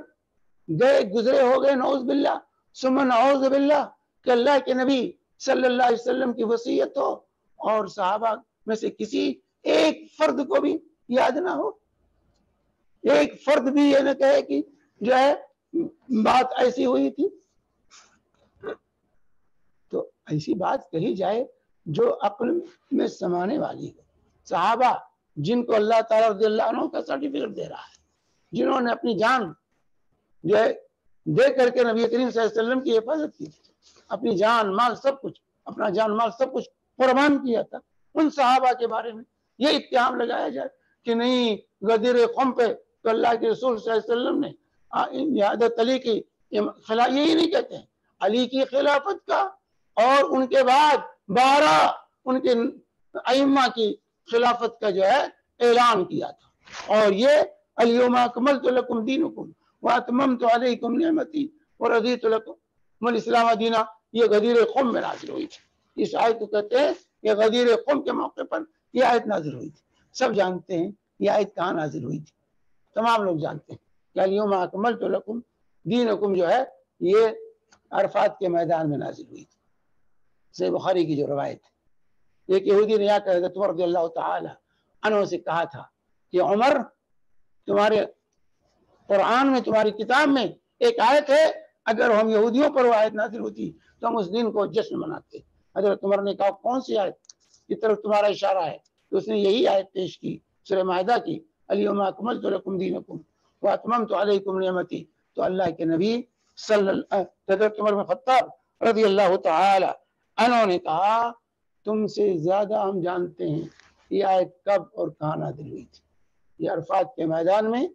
گئے گزرے ہو گئے، نعوذ باللہ ثم نعوذ باللہ، کہ اللہ کے نبی صلی اللہ علیہ وسلم کی وصیت ہو اور صحابہ میں سے کسی ایک فرد کو بھی یاد نہ ہو، ایک فرد بھی یہ نہ کہے کہ جو ہے بات ایسی ہوئی تھی. تو ایسی بات کہی جائے جو عقل میں سمانے والی ہے. صحابہ جن کو اللہ تعالیٰ رضی اللہ عنہ کا سرٹیفکیٹ دے رہا ہے، جنہوں نے اپنی جان جو ہے دے کر کے نبی کریم صلی اللہ علیہ وسلم کی حفاظت کی، اپنی جان مال سب کچھ، اپنا جان مال سب کچھ قربان کیا تھا، ان صحابہ کے بارے میں یہ اتہام لگایا جائے کہ نہیں غدیر قوم پہ تو اللہ کے رسول صلی اللہ علیہ وسلم نے حضرت علی کی یہی نہیں کہتے ہیں، علی کی خلافت کا اور ان کے بعد 12 ان کے ائمہ کی خلافت کا جو ہے اعلان کیا تھا. اور یہ الیوم اکملت لکم دینکم واتممت علیکم نعمتی ورضیت لکم الاسلام دینا، یہ غدیر قوم میں نازل ہوئی تھی. اس آیت کو کہتے ہیں یہ غدیر قوم کے موقع پر یہ آیت نازل ہوئی تھی. سب جانتے ہیں یہ آیت کہاں نازل ہوئی تھی، تمام لوگ جانتے ہیں کہ الیوم اکملت لکم دینکم جو ہے یہ عرفات کے میدان میں نازل ہوئی تھی. صحیح بخاری کی جو روایت ہے، ایک یہودی نے آ کر حضرت عمر رضی اللہ تعالی عنہ سے کہا تھا کہ عمر تمہارے قرآن میں، تمہاری کتاب میں ایک آیت ہے، اگر ہم یہودیوں پر وہ آیت نازل ہوتی تو ہم اس دن کو جشن مناتے. حضرت عمر نے کہا کون سی آیت کی طرف تمہارا اشارہ ہے؟ تو اس نے یہی آیت پیش کی، سورہ مائدہ کی، الیوم اکملت لکم دینکم واتممت علیکم نعمتی. تو اللہ کے نبی حضرت عمر بن خطاب رضی اللہ تعالی عنہ نے کہا تم سے زیادہ ہم جانتے ہیں یہ آیت کب اور کہاں نازل ہوئی تھی. یہ عرفات کے میدان میں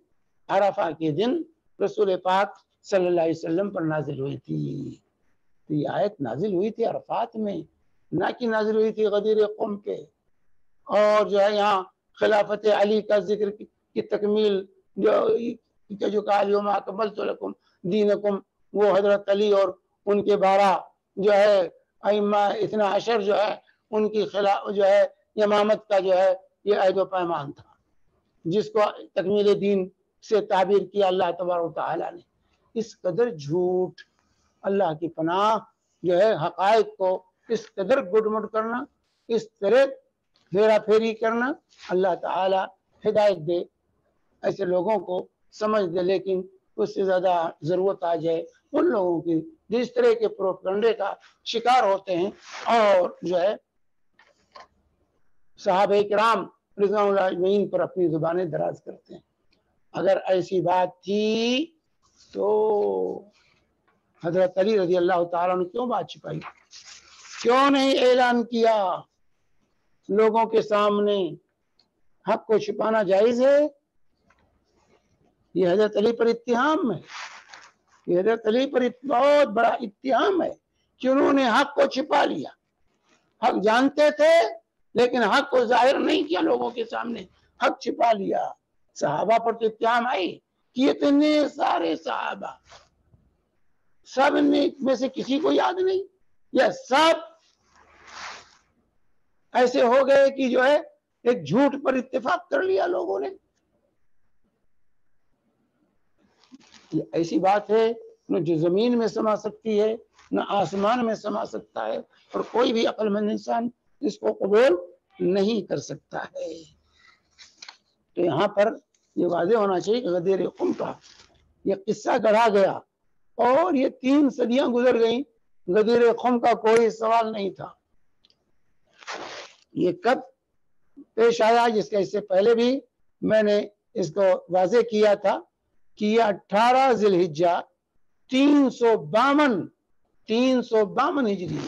عرفہ کے دن رسول پاک صلی اللہ علیہ وسلم پر نازل ہوئی تھی. تو یہ آیت نازل ہوئی تھی عرفات میں، نہ کہ نازل ہوئی تھی غدیر قوم پہ. اور جو ہے یہاں خلافت علی کا ذکر کی تکمیل جو کہا الیوم اکملت لکم دینکم، وہ حضرت علی اور ان کے 12 جو ہے ائمہ 12 جو ہے ان کی جو ہے امامت کا جو ہے یہ عہد و پیمان تھا، جس کو تکمیل دین سے تعبیر کیا اللہ تبارک و تعالی نے. اس قدر جھوٹ، اللہ کی پناہ جو ہے حقائق کو اس قدر گڈمٹ کرنا، اس طرح ہیرا پھیری کرنا، اللہ تعالی ہدایت دے ایسے لوگوں کو، سمجھ دے، لیکن اس سے زیادہ ضرورت آ جائے ان لوگوں کی جو اس طرح کے پروپیگنڈے کا شکار ہوتے ہیں اور جو ہے صحابہ کرام رضوان اللہ اجمعین پر اپنی زبانیں دراز کرتے ہیں۔ اگر ایسی بات تھی تو حضرت علی رضی اللہ تعالیٰ نے کیوں بات چھپائی؟ کیوں نہیں اعلان کیا لوگوں کے سامنے؟ حق کو چھپانا جائز ہے؟ یہ حضرت علی پر اتہام ہے، یہ حضرت علی پر بہت بڑا اتہام ہے کہ انہوں نے حق کو چھپا لیا۔ حق جانتے تھے لیکن حق کو ظاہر نہیں کیا لوگوں کے سامنے، حق چھپا لیا۔ صحابہ پر تو اتہام آئی کہ اتنے سارے صحابہ، سب میں سے کسی کو یاد نہیں، یا سب ایسے ہو گئے کہ جو ہے ایک جھوٹ پر اتفاق کر لیا لوگوں نے۔ یہ ایسی بات ہے نہ جو زمین میں سما سکتی ہے نہ آسمان میں سما سکتا ہے، اور کوئی بھی عقل مند انسان اس کو قبول نہیں کر سکتا ہے۔ تو یہاں پر یہ واضح ہونا چاہیے کہ غدیر قم کا یہ قصہ گڑھا گیا اور یہ 3 صدیاں گزر گئیں، غدیر قم کا کوئی سوال نہیں تھا۔ یہ کب پیش آیا، جس کا اس سے پہلے بھی میں نے اس کو واضح کیا تھا کہ یہ 18 ذی الحجہ 352 ہجری،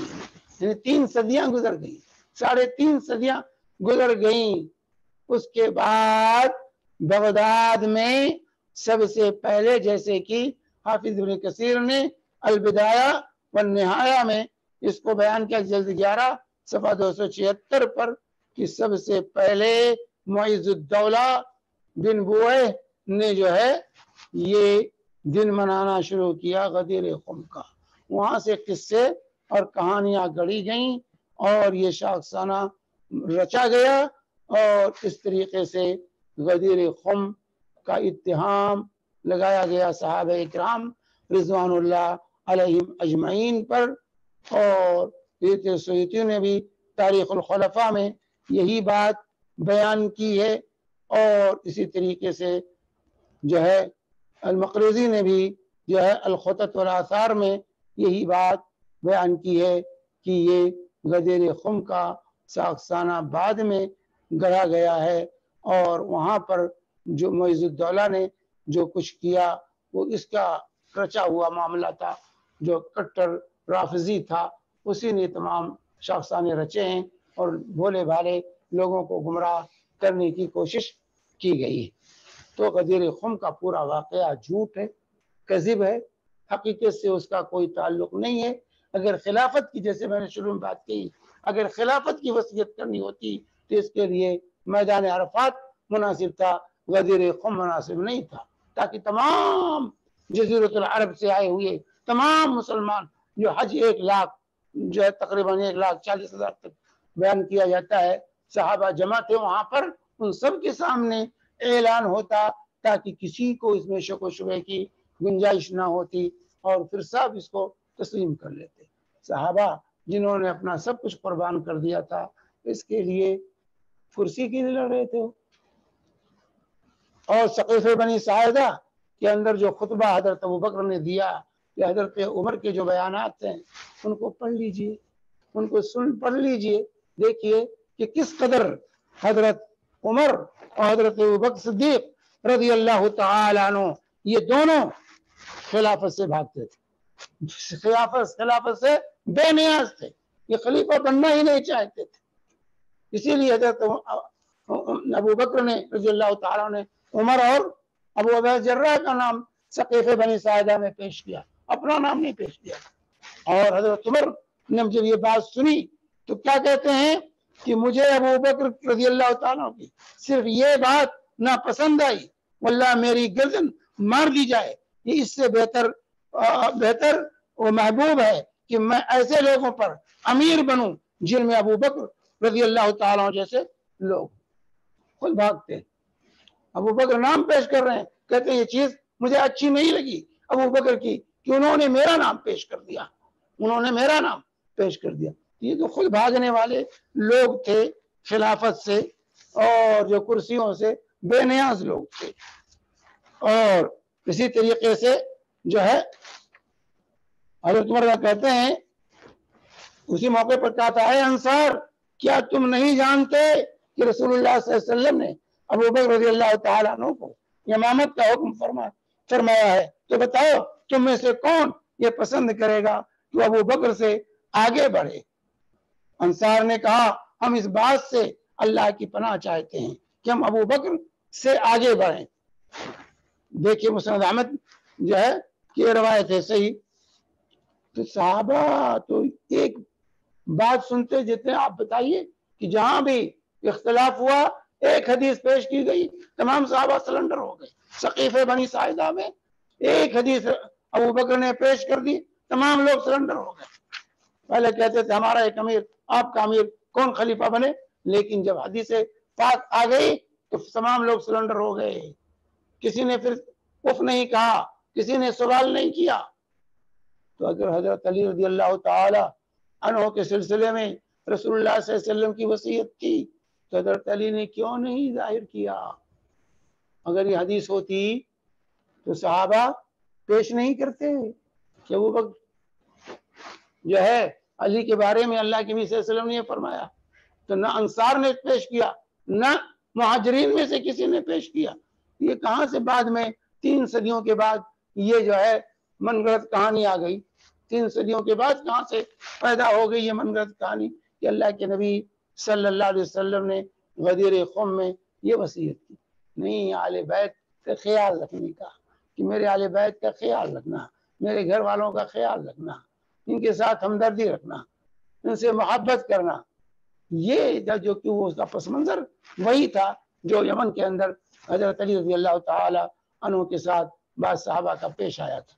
یعنی 3 صدیاں گزر گئیں، 3.5 صدیاں گزر گئیں۔ اس کے بعد بغداد میں سب سے پہلے، جیسے کہ حافظ ابن کثیر نے البدایہ والنہایہ میں اس کو بیان کیا، جلد 11 صفحہ 276 پر، کہ سب سے پہلے معز الدولہ بن بوئے نے جو ہے یہ دن منانا شروع کیا غدیر قم کا۔ وہاں سے قصے اور کہانیاں گڑھی گئیں اور یہ شاخسانہ رچا گیا، اور اس طریقے سے غدیر قم کا اتہام لگایا گیا صحابہ اکرام رضوان اللہ علیہم اجمعین پر۔ اور سیوطی نے بھی تاریخ الخلفاء میں یہی بات بیان کی ہے، اور اسی طریقے سے جو ہے المقرضی نے بھی جو ہے الخطط والآثار میں یہی بات بیان کی ہے کہ یہ غدیر قم کا ساکسانہ بعد میں گڑھا گیا ہے، اور وہاں پر جو معز الدولہ نے جو کچھ کیا وہ اس کا رچا ہوا معاملہ تھا، جو کٹر رافضی تھا اسی نے تمام شاخسانے رچے ہیں، اور بھولے بھالے لوگوں کو گمراہ کرنے کی کوشش کی گئی ہے۔ تو غدیر قم کا پورا واقعہ جھوٹ ہے، کذب ہے، حقیقت سے اس کا کوئی تعلق نہیں ہے۔ اگر خلافت کی، جیسے میں نے شروع میں بات کی، اگر خلافت کی وصیت کرنی ہوتی تو اس کے لیے میدان عرفات مناسب تھا، غدیر قم مناسب نہیں تھا، تاکہ تمام جزیرۃ العرب سے آئے ہوئے تمام مسلمان، جو حج 1 لاکھ جو ہے تقریباً 1,40,000 تک بیان کیا جاتا ہے صحابہ جمع تھے وہاں پر، ان سب کے سامنے اعلان ہوتا تاکہ کسی کو اس میں شک و شبہ کی گنجائش نہ ہوتی، اور پھر سب اس کو تسلیم کر لیتے۔ صحابہ جنہوں نے اپنا سب کچھ قربان کر دیا تھا، اس کے لیے کرسی کے لیے لڑ رہے تھے۔ اور ثقیفہ بنی ساعدہ کے اندر جو خطبہ حضرت ابوبکر نے دیا، کہ حضرت عمر کے جو بیانات ہیں ان کو پڑھ لیجئے، ان کو پڑھ لیجئے، دیکھیے کہ کس قدر حضرت عمر اور حضرت ابوبکر صدیق رضی اللہ تعالی عنہ یہ دونوں خلافت سے بھاگتے تھے، خلافت سے بے نیاز تھے، یہ خلیفہ بننا ہی نہیں چاہتے تھے۔ اسی لیے حضرت ابوبکر نے رضی اللہ تعالیٰ نے عمر اور ابو عبیدہ جراح کا نام ثقیفہ بنی ساعدہ میں پیش کیا، اپنا نام نہیں پیش کیا۔ اور حضرت عمر نے جب یہ بات سنی تو کیا کہتے ہیں کہ مجھے ابوبکر رضی اللہ تعالیٰ کی صرف یہ بات ناپسند آئی، واللہ میری گردن مار دی جائے، یہ اس سے بہتر و محبوب ہے کہ میں ایسے لوگوں پر امیر بنوں جن میں ابوبکر رضی اللہ تعالیٰ جیسے لوگ۔ خود بھاگتے ہیں، ابوبکر نام پیش کر رہے ہیں، کہتے ہیں یہ چیز مجھے اچھی نہیں لگی ابوبکر کی کہ انہوں نے میرا نام پیش کر دیا، انہوں نے میرا نام پیش کر دیا۔ یہ تو خود بھاگنے والے لوگ تھے خلافت سے اور جو کرسیوں سے بے نیاز لوگ تھے. اور اسی طریقے سے جو ہے حضرت عمر کہتے ہیں اسی موقع پر کہا تھا اے انصار کیا تم نہیں جانتے کہ رسول اللہ صلی اللہ علیہ وسلم نے ابو بکر رضی اللہ تعالیٰ عنہ کو امامت کا حکم فرمایا ہے تو بتاؤ تم میں سے کون یہ پسند کرے گا کہ ابو بکر سے آگے بڑھے. انصار نے کہا ہم اس بات سے اللہ کی پناہ چاہتے ہیں کہ ہم ابو بکر سے آگے بڑھیں. دیکھیے مسند احمد جو ہے کہ روایت ہے صحیح. تو صحابہ تو ایک بات سنتے جتنے آپ بتائیے کہ جہاں بھی اختلاف ہوا ایک حدیث پیش کی گئی تمام صحابہ سلنڈر ہو گئے. سقیفہ بنی ساعدہ میں ایک حدیث ابو بکر نے پیش کر دی تمام لوگ سلنڈر ہو گئے. پہلے کہتے تھے ہمارا ایک امیر آپ کا امیر کون خلیفہ بنے, لیکن جب حدیث پاک آ گئی تو تمام لوگ سلنڈر ہو گئے. کسی نے پھر اف نہیں کہا, کسی نے سوال نہیں کیا. تو اگر حضرت علی رضی اللہ تعالی عنہ کے سلسلے میں رسول اللہ صلی اللہ علیہ وسلم کی وصیت تھی تو حضرت علی نے کیوں نہیں ظاہر کیا؟ اگر یہ حدیث ہوتی تو صحابہ پیش نہیں کرتے کہ وہ وقت جو ہے علی کے بارے میں اللہ کے نبی صلی اللہ علیہ وسلم نے فرمایا. تو نہ انصار نے پیش کیا نہ مہاجرین میں سے کسی نے پیش کیا. یہ کہاں سے بعد میں 3 صدیوں کے بعد یہ جو ہے من گھڑت کہانی آ گئی؟ 3 صدیوں کے بعد کہاں سے پیدا ہو گئی یہ من گھڑت کہانی کہ اللہ کے نبی صلی اللہ علیہ وسلم نے غدیر خم میں یہ وصیت کی نہیں آل بیت کا خیال رکھنے کا, کہ میرے آل بیت کا خیال رکھنا, میرے گھر والوں کا خیال رکھنا, ان کے ساتھ ہمدردی رکھنا, ان سے محبت کرنا. یہ جو کہ وہ اس کا پس منظر وہی تھا جو یمن کے اندر حضرت علی رضی اللہ تعالی عنہ کے ساتھ بعض صحابہ کا پیش آیا تھا.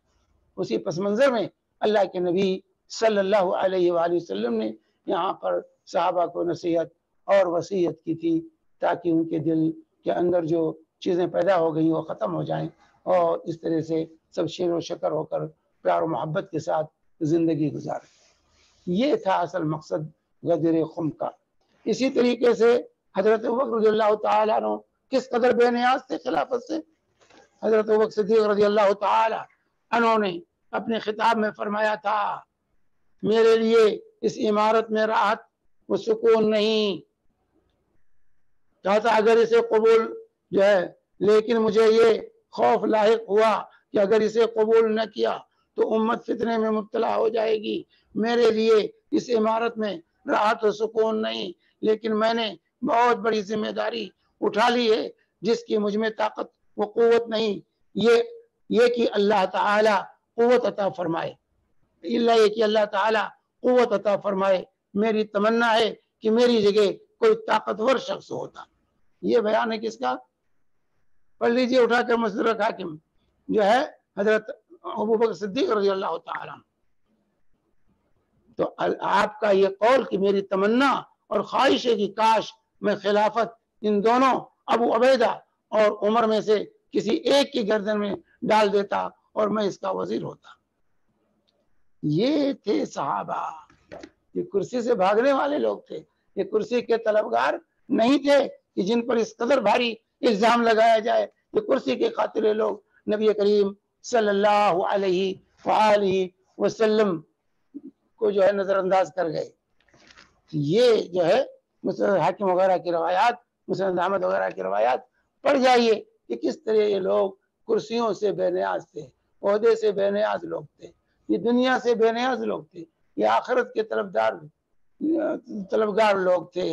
اسی پس منظر میں اللہ کے نبی صلی اللہ علیہ وآلہ وسلم نے یہاں پر صحابہ کو نصیحت اور وصیت کی تھی تاکہ ان کے دل کے اندر جو چیزیں پیدا ہو گئی وہ ختم ہو جائیں اور اس طرح سے سب شیر و شکر ہو کر پیار و محبت کے ساتھ زندگی گزارے. یہ تھا اصل مقصد غدیر خم کا. اسی طریقے سے حضرت ابوبکر رضی اللہ تعالیٰ عنہ کس قدر بے نیاز تھے خلافت سے. حضرت ابوبکر صدیق رضی اللہ تعالیٰ عنہ نے اپنے خطاب میں فرمایا تھا میرے لیے اس عمارت میں راحت و سکون نہیں. کہا تھا اگر اسے قبول جو ہے, لیکن مجھے یہ خوف لاحق ہوا کہ اگر اسے قبول نہ کیا تو امت فتنے میں مبتلا ہو جائے گی. میرے لیے اس عمارت میں راحت و سکون نہیں, لیکن میں نے بہت بڑی ذمہ داری اٹھا لی ہے جس کی مجھ میں طاقت و قوت نہیں. یہ کہ اللہ تعالی قوت عطا فرمائے, اللہ یہ کہ اللہ تعالی قوت عطا فرمائے. میری تمنا ہے کہ میری جگہ کوئی طاقتور شخص ہوتا. یہ بیان ہے کس کا؟ پڑھ لیجیے اٹھا کر مستدرک حاکم جو ہے حضرت ابوبکر صدیق رضی اللہ تعالیٰ. تو آپ کا یہ قول کہ میری تمنا اور خواہش ہے کہ کاش میں خلافت ان دونوں ابو عبیدہ اور عمر میں سے کسی ایک کی گردن میں ڈال دیتا اور میں اس کا وزیر ہوتا. یہ تھے صحابہ, یہ کرسی سے بھاگنے والے لوگ تھے. یہ کرسی کے طلبگار نہیں تھے کہ جن پر اس قدر بھاری الزام لگایا جائے. یہ کرسی کے خاطر لوگ نبی کریم صلی اللہ علیہ وآلہ وسلم کو جو ہے نظر انداز کر گئے. یہ جو ہے مسند حاکم وغیرہ کی روایات, مسند احمد وغیرہ کی روایات پڑھ جائیے کہ کس طرح یہ لوگ کرسیوں سے بے نیاز تھے, عہدے سے بے نیاز لوگ تھے, یہ دنیا سے بے نیاز لوگ تھے, یہ آخرت کے طلبگار لوگ تھے.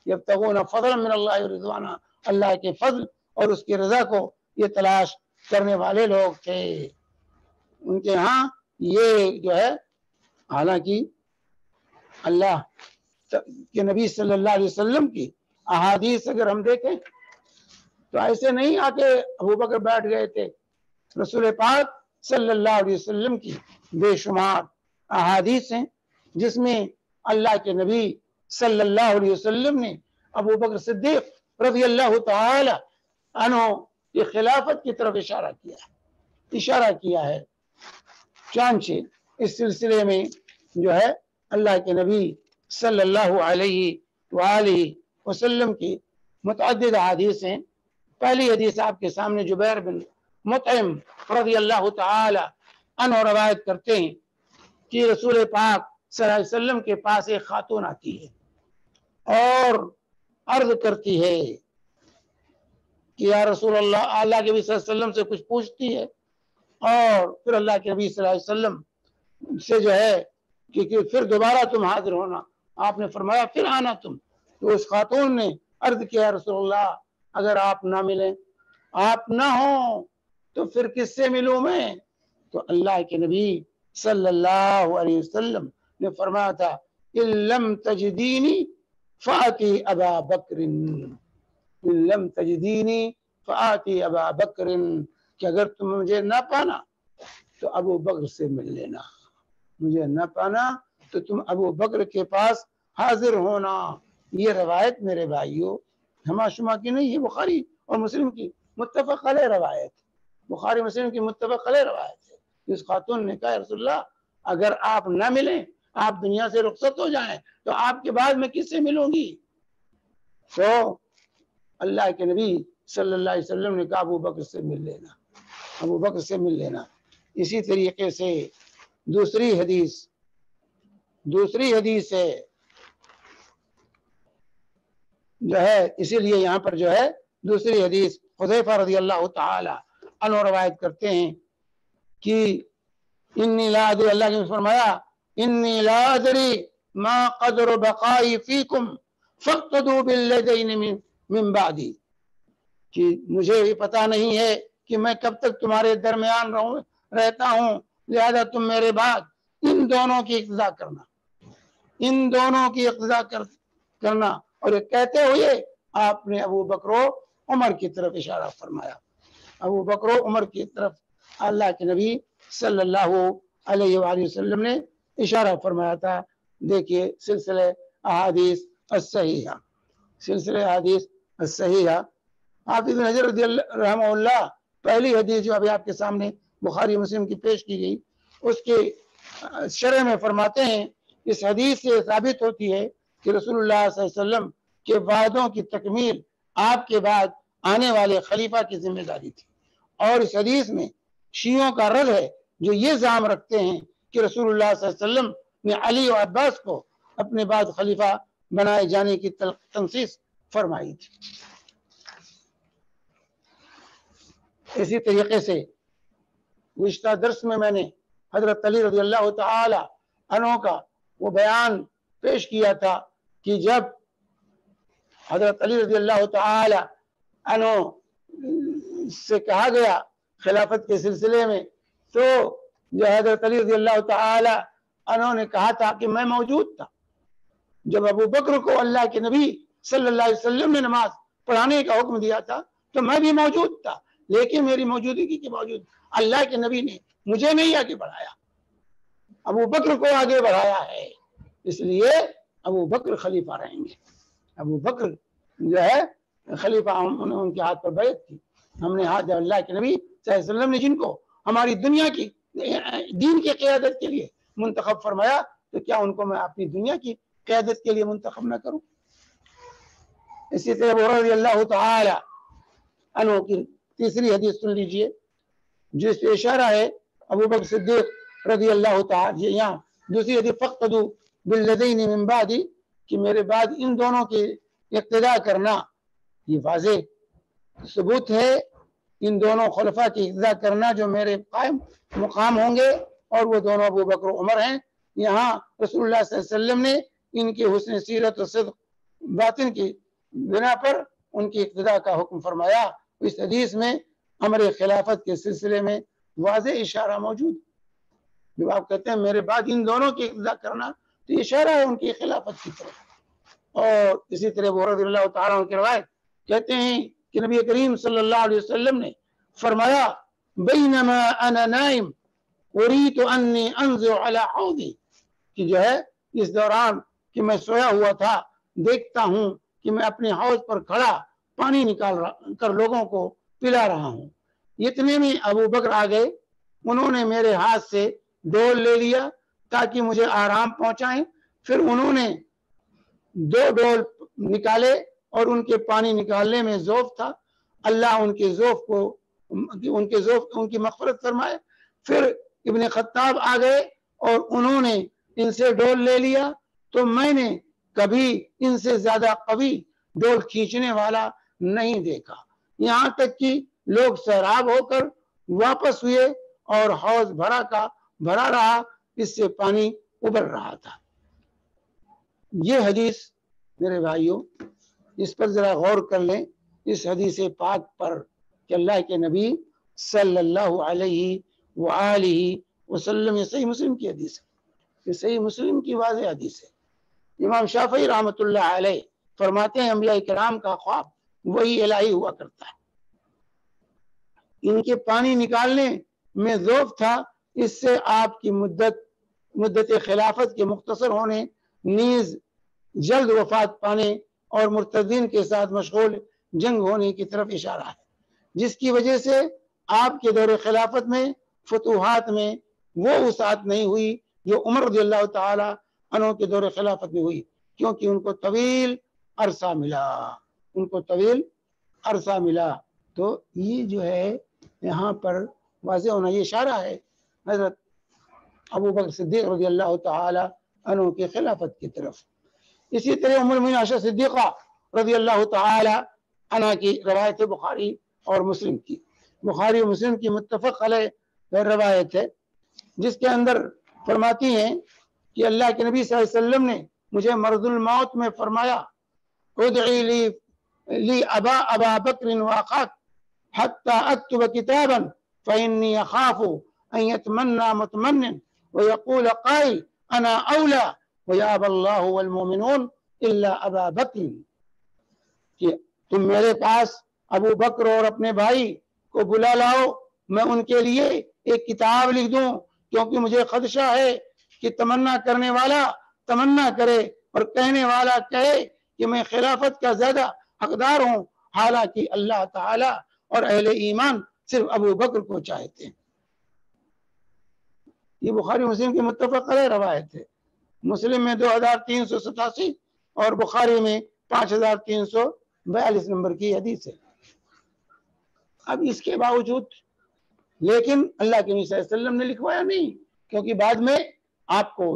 یبتغون فضلا من اللہ ورضوانا, اللہ کے فضل اور اس کی رضا کو یہ تلاش کرنے والے لوگ تھے. ان کے ہاں یہ جو ہے حالانکہ اللہ کے نبی صلی اللہ علیہ وسلم کی احادیث اگر ہم دیکھیں تو ایسے نہیں آتے ابوبکر بیٹھ گئے تھے. رسول پاک صلی اللہ علیہ وسلم کی بے شمار احادیث ہیں جس میں اللہ کے نبی صلی اللہ علیہ وسلم نے ابوبکر صدیق رضی اللہ تعالی عنہ کی خلافت کی طرف اشارہ کیا ہے. چانچہ اس سلسلے میں جو ہے اللہ کے نبی صلی اللہ علیہ وآلہ وسلم کی متعدد حدیث ہیں. پہلی حدیث آپ کے سامنے جبیر بن مطعم رضی اللہ تعالی عنہ روایت کرتے ہیں کہ رسول پاک صلی اللہ علیہ وسلم کے پاس ایک خاتون آتی ہے اور عرض کرتی ہے کہ یا رسول اللہ، اللہ کے نبی صلی اللہ علیہ وسلم سے کچھ پوچھتی ہے، اور پھر اللہ کے نبی صلی اللہ علیہ وسلم سے جو ہے کہ پھر دوبارہ تم حاضر ہونا. آپ نے فرمایا پھر آنا تم. تو اس خاتون نے عرض کیا رسول اللہ، اگر آپ نہ ملیں، آپ نہ ہوں تو پھر کس سے ملوں میں؟ تو اللہ کے نبی صلی اللہ علیہ وسلم نے فرمایا تھا ان لم تجدینی فاتی ابا بکر، ان لم تجدینی فاتی ابا بکر، کہ اگر تم مجھے نہ پانا تو ابو بکر سے مل لینا، مجھے نہ پانا تو تم ابو بکر کے پاس حاضر ہونا. یہ روایت میرے بھائیوں ہما شما کی نہیں، یہ بخاری اور مسلم کی متفق علیہ روایت، بخاری مسلم کی متفق علیہ روایت ہے. اس خاتون نے کہا رسول اللہ، اگر آپ نہ ملیں، آپ دنیا سے رخصت ہو جائیں تو آپ کے بعد میں کس سے ملوں گی؟ تو اللہ کے نبی صلی اللہ علیہ وسلم نے کہا ابو بکر سے مل لینا، ابو بکر سے مل لینا. اسی طریقے سے دوسری حدیث ہے جو ہے، اسی لیے یہاں پر جو ہے دوسری حدیث حذیفہ رضی اللہ تعالی عنہ روایت کرتے ہیں کہ انی لا ادری، اللہ نے فرمایا انی لا ادری ما قدر بقائی فیکم فاقتدوا بالذین من بعدی، کہ مجھے بھی پتہ نہیں ہے کہ میں کب تک تمہارے درمیان رہتا ہوں، لہذا تم میرے بعد ان دونوں کی اقتداء کرنا، ان دونوں کی اقتداء کرنا. اور یہ کہتے ہوئے آپ نے ابو بکر و عمر کی طرف اشارہ فرمایا، ابو بکر و عمر کی طرف اللہ کے نبی صلی اللہ علیہ وآلہ وسلم نے اشارہ فرمایا تھا. دیکھیے سلسلہ احادیث الصحیحہ، سلسلہ احادیث الصحیحہ، حافظ بن حجر رضی اللہ رحمہ اللہ پہلی حدیث جو ابھی آپ کے سامنے بخاری مسلم کی پیش کی گئی، اس کے شرح میں فرماتے ہیں اس حدیث سے ثابت ہوتی ہے کہ رسول اللہ صلی اللہ علیہ وسلم کے وعدوں کی تکمیل آپ کے بعد آنے والے خلیفہ کی ذمہ داری تھی. اور اس حدیث میں شیعوں کا رد ہے جو یہ زعم رکھتے ہیں کہ رسول اللہ صلی اللہ علیہ وسلم نے علی و عباس کو اپنے بعد خلیفہ بنائے جانے کی تنصیص فرمائی تھی. اسی طریقے سے گزشتہ درس میں نے حضرت علی رضی اللہ تعالی عنہ کا وہ بیان پیش کیا تھا کہ جب حضرت علی رضی اللہ تعالی عنہ سے کہا گیا خلافت کے سلسلے میں، تو جو حضرت علی رضی اللہ تعالی عنہ نے کہا تھا کہ میں موجود تھا جب ابو بکر کو اللہ کے نبی صلی اللہ علیہ وسلم نے نماز پڑھانے کا حکم دیا تھا تو میں بھی موجود تھا، لیکن میری موجودگی کے باوجود اللہ کے نبی نے مجھے نہیں آگے بڑھایا، ابو بکر کو آگے بڑھایا ہے، اس لیے ابو بکر خلیفہ رہیں گے. ابو بکر جو ہے خلیفہ، ان کے ہاتھ پر بیعت تھی. ہم نے ہاتھ اللہ کے نبی صلی اللہ علیہ وسلم نے جن کو ہماری دنیا کی دین کی قیادت کے لیے منتخب فرمایا، تو کیا ان کو میں اپنی دنیا کی قیادت کے لیے منتخب نہ کروں؟ اسی طرح ابو رضی اللہ تعالی عنہ کی تیسری حدیث سن لیجئے جس پہ اشارہ ہے ابو بکر صدیق رضی اللہ تعالی. یہاں دوسری حدیث فقدوا بالذین من بعدی، کہ میرے بعد ان دونوں کی اقتداء کرنا، یہ واضح ثبوت ہے ان دونوں خلفاء کی اقتداء کرنا جو میرے قائم مقام ہوں گے، اور وہ دونوں ابو بکر و عمر ہیں. یہاں رسول اللہ صلی اللہ علیہ وسلم نے ان کی حسن سیرت و صدق باطن کی بنا پر ان کی اقتداء کا حکم فرمایا. اس حدیث میں امر خلافت کے سلسلے میں واضح اشارہ موجود. جب آپ کہتے ہیں میرے بعد ان دونوں کی اقتداء کرنا، تو اشارہ ہے ان کی خلافت کی طرف. اور اسی طرح ابو رضی اللہ تعالیٰ عنہ کی روایت کہتے ہیں کہ نبی کریم صلی اللہ علیہ وسلم نے فرمایا بینما انا نائم اریت انی انظر علی حوضی، کہ جو ہے اس دوران کہ میں سویا ہوا تھا دیکھتا ہوں کہ میں اپنے حوض پر کھڑا پانی نکال کر لوگوں کو پلا رہا ہوں. اتنے میں ابو بکر آ گئے، انہوں نے میرے ہاتھ سے ڈول لے لیا تاکہ مجھے آرام پہنچائیں. پھر انہوں نے 2 ڈول نکالے اور ان کے پانی نکالنے میں ذوف تھا، اللہ ان کے ذوف ان کی مغفرت فرمائے۔ پھر ابن خطاب آ گئے اور انہوں نے ان سے ڈول لے لیا، تو میں نے کبھی ان سے زیادہ قوی ڈول کھینچنے والا نہیں دیکھا، یہاں تک کہ لوگ سیراب ہو کر واپس ہوئے اور حوض بھرا رہا، اس سے پانی ابل رہا تھا۔ یہ حدیث میرے بھائیوں، اس پر ذرا غور کر لیں، اس حدیث پاک پر کہ اللہ کے نبی صلی اللہ علیہ وآلہ وسلم، یہ صحیح مسلم کی حدیث ہے، یہ صحیح مسلم کی واضح حدیث ہے۔ امام شافعی رحمۃ اللہ علیہ فرماتے ہیں انبیاء کرام کا خواب وہی الہی ہوا کرتا ہے۔ ان کے پانی نکالنے میں ذوف تھا، اس سے آپ کی مدت خلافت کے مختصر ہونے، نیز جلد وفات پانے اور مرتدین کے ساتھ مشغول جنگ ہونے کی طرف اشارہ ہے، جس کی وجہ سے آپ کے دور خلافت میں فتوحات میں وہ وسعت نہیں ہوئی جو عمر رضی اللہ تعالی عنہ کے دور خلافت میں ہوئی، کیونکہ ان کو طویل عرصہ ملا۔ تو یہ جو ہے یہاں پر واضح ہونا، یہ اشارہ ہے حضرت ابو بکر صدیق رضی اللہ تعالی عنہ کی خلافت کی طرف۔ اسی طرح ام المؤمنین عائشہ صدیقہ رضی اللہ تعالی عنہ کی روایت ہے، بخاری اور مسلم کی، بخاری اور مسلم کی متفق علیہ روایت ہے، جس کے اندر فرماتی ہیں کہ اللہ کے نبی صلی اللہ علیہ وسلم نے مجھے مرض الموت میں فرمایا، ادعی لی ابا بکر واخاک حتی اکتب کتابا فإنی اخاف ان یتمنى متمن ویقول قائل انا اولا ویابى اللہ والمؤمنون الا ابا بکر، کہ تم میرے پاس ابو بکر اور اپنے بھائی کو بلا لاؤ، میں ان کے لیے ایک کتاب لکھ دوں، کیونکہ مجھے خدشہ ہے کہ تمنا کرنے والا تمنا کرے اور کہنے والا کہے کہ میں خلافت کا زیادہ حقدار ہوں، حالانکہ اللہ تعالی اور اہل ایمان صرف ابو بکر کو چاہتے ہیں۔ یہ بخاری مسلم کی متفق علیہ روایت ہے، مسلم میں 2387 اور بخاری میں 5342 نمبر کی حدیث ہے۔ اب اس کے باوجود لیکن اللہ کے نبی صلی اللہ علیہ وسلم نے لکھوایا نہیں، کیونکہ بعد میں آپ کو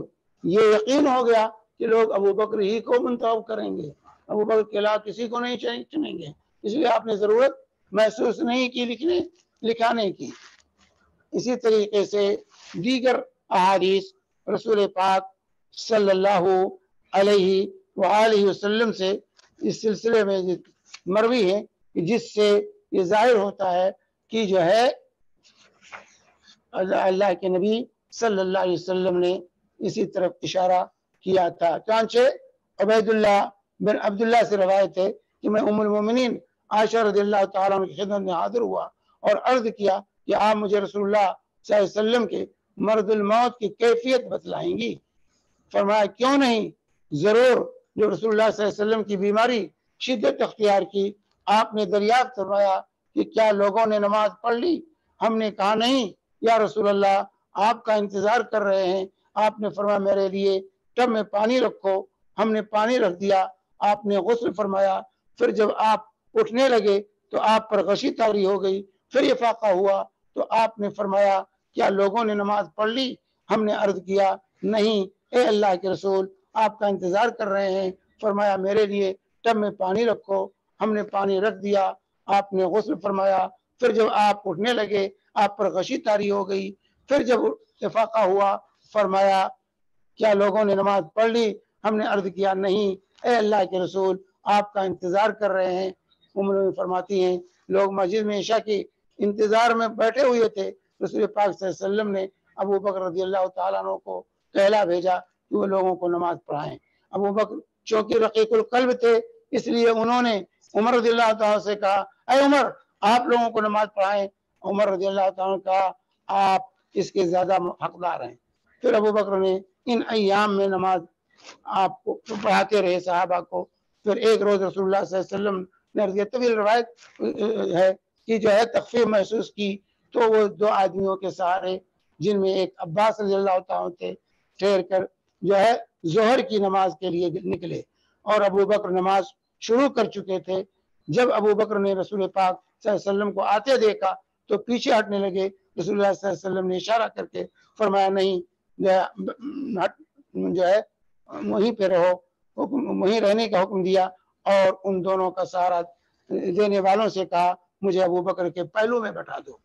یہ یقین ہو گیا کہ لوگ ابو بکر ہی کو منتخب کریں گے، ابو بکر کے علاوہ کسی کو نہیں چنیں گے، اس لیے آپ نے ضرورت محسوس نہیں کی لکھانے کی۔ اسی طریقے سے دیگر احادیث رسول پاک صلی اللہ علیہ وآلہ وسلم سے اس سلسلے میں مروی ہے، جس سے یہ ظاہر ہوتا ہے کہ جو ہے اللہ کے نبی صلی اللہ علیہ وسلم نے اسی طرف اشارہ کیا تھا۔ چانچہ عبید اللہ بن عبداللہ سے روایت ہے کہ میں ام المؤمنین عائشہ رضی اللہ تعالیٰ عنہ کی خدمت میں حاضر ہوا اور عرض کیا کہ آپ مجھے رسول اللہ صلی اللہ علیہ وسلم کے مرض الموت کی کیفیت بتلائیں گی؟ فرمایا کیوں نہیں، ضرور۔ جو رسول اللہ صلی اللہ علیہ وسلم کی بیماری شدت اختیار کی، آپ نے دریافت فرمایا کہ کیا لوگوں نے نماز پڑھ لی؟ ہم نے کہا نہیں یا رسول اللہ، آپ کا انتظار کر رہے ہیں۔ آپ نے فرمایا میرے لیے ٹب میں پانی رکھو، ہم نے پانی رکھ دیا، آپ نے غسل فرمایا، پھر جب آپ اٹھنے لگے تو آپ پر غشی طاری ہو گئی، پھر افاقہ ہوا تو آپ نے فرمایا کیا لوگوں نے نماز پڑھ لی؟ ہم نے عرض کیا نہیں اے اللہ کے رسول، آپ کا انتظار کر رہے ہیں۔ فرمایا میرے لیے ٹب میں پانی رکھو، ہم نے پانی رکھ دیا، آپ نے غسل فرمایا، پھر جب آپ اٹھنے لگے آپ پر غشی طاری ہو گئی، پھر جب افاقہ ہوا فرمایا کیا لوگوں نے نماز پڑھ لی؟ ہم نے عرض کیا نہیں اے اللہ کے رسول، آپ کا انتظار کر رہے ہیں۔ عمر فرماتی ہیں لوگ مسجد میں عشاء کے انتظار میں بیٹھے ہوئے تھے، رسول پاک صلی اللہ علیہ وسلم نے ابو بکر رضی اللہ تعالیٰ عنہ کو کہلا بھیجا کہ وہ لوگوں کو نماز پڑھائیں۔ ابو بکر چونکہ رقیق القلب تھے، اس لیے انہوں نے عمر رضی اللہ تعالیٰ سے کہا اے عمر، آپ لوگوں کو نماز پڑھائیں۔ عمر رضی اللہ تعالیٰ نے کہا آپ اس کے زیادہ حقدار ہیں۔ پھر ابو بکر نے ان ایام میں نماز آپ کو پڑھاتے رہے صحابہ کو۔ پھر ایک روز رسول اللہ صلی اللہ علیہ وسلم نے طویل روایت ہے کہ جو ہے تخفیف محسوس کی، تو وہ 2 آدمیوں کے سہارے، جن میں ایک عباس رضی اللہ تعالیٰ تھے، ٹھہر کر جو ہے ظہر کی نماز کے لیے نکلے اور ابو بکر نماز شروع کر چکے تھے۔ جب ابو بکر نے رسول پاک صلی اللہ علیہ وسلم کو آتے دیکھا تو پیچھے ہٹنے لگے۔ رسول اللہ صلی اللہ علیہ وسلم نے اشارہ کر کے فرمایا نہیں، جو ہے وہیں پہ رہو، وہیں رہنے کا حکم دیا، اور ان دونوں کا سہارا دینے والوں سے کہا مجھے ابو بکر کے پہلو میں بٹھا دو۔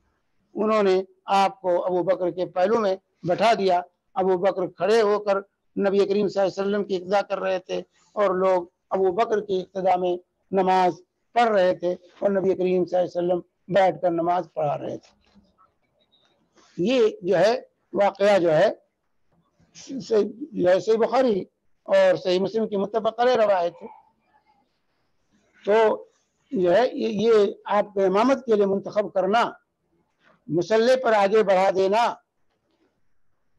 انہوں نے آپ کو ابو بکر کے پہلو میں بٹھا دیا۔ ابو بکر کھڑے ہو کر نبی کریم صلی اللہ علیہ وسلم کی اقتدا کر رہے تھے اور لوگ ابو بکر کی اقتدا میں نماز پڑھ رہے تھے اور نبی کریم صلی اللہ علیہ وسلم بیٹھ کر نماز پڑھا رہے تھے۔ یہ جو ہے واقعہ جو ہے صحیح بخاری اور صحیح مسلم کی متفق علیہ روایت ہے۔ تو جو ہے یہ آپ کو امامت کے لیے منتخب کرنا، مسلح پر آگے بڑھا دینا،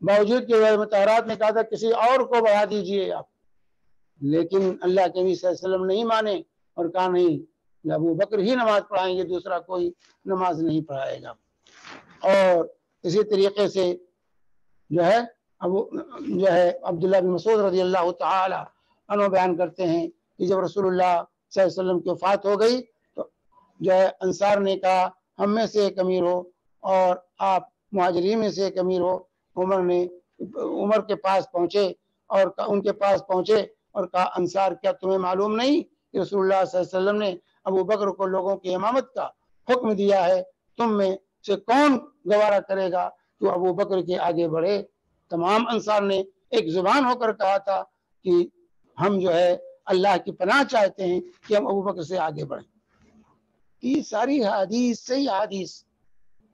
باوجود کہ مطہرات نے کہا تھا کسی اور کو بڑھا دیجئے آپ، لیکن اللہ کے نبی صلی اللہ علیہ وسلم نہیں مانے اور کہا نہیں، ابو بکر ہی نماز پڑھائیں گے، دوسرا کوئی نماز نہیں پڑھائے گا۔ اور اسی طریقے سے جو ہے عبداللہ بن مسعود رضی اللہ تعالی عنہ بیان کرتے ہیں کہ جب رسول اللہ صلی اللہ علیہ وسلم کی وفات ہو گئی تو جو ہے انصار نے کہا ہم میں سے ایک امیر ہو اور آپ مہاجرین میں سے ایک امیر ہو۔ عمر کے پاس پہنچے اور ان کے پاس پہنچے اور کہا انصار کیا تمہیں معلوم نہیں کہ رسول اللہ صلی اللہ علیہ وسلم نے ابو بکر کو لوگوں کی امامت کا حکم دیا ہے، تم میں سے کون گوارا کرے گا کہ ابو بکر کے آگے بڑھے؟ تمام انصار نے ایک زبان ہو کر کہا تھا کہ ہم جو ہے اللہ کی پناہ چاہتے ہیں کہ ہم ابو بکر سے آگے بڑھیں۔ یہ ساری حدیث صحیح حدیث،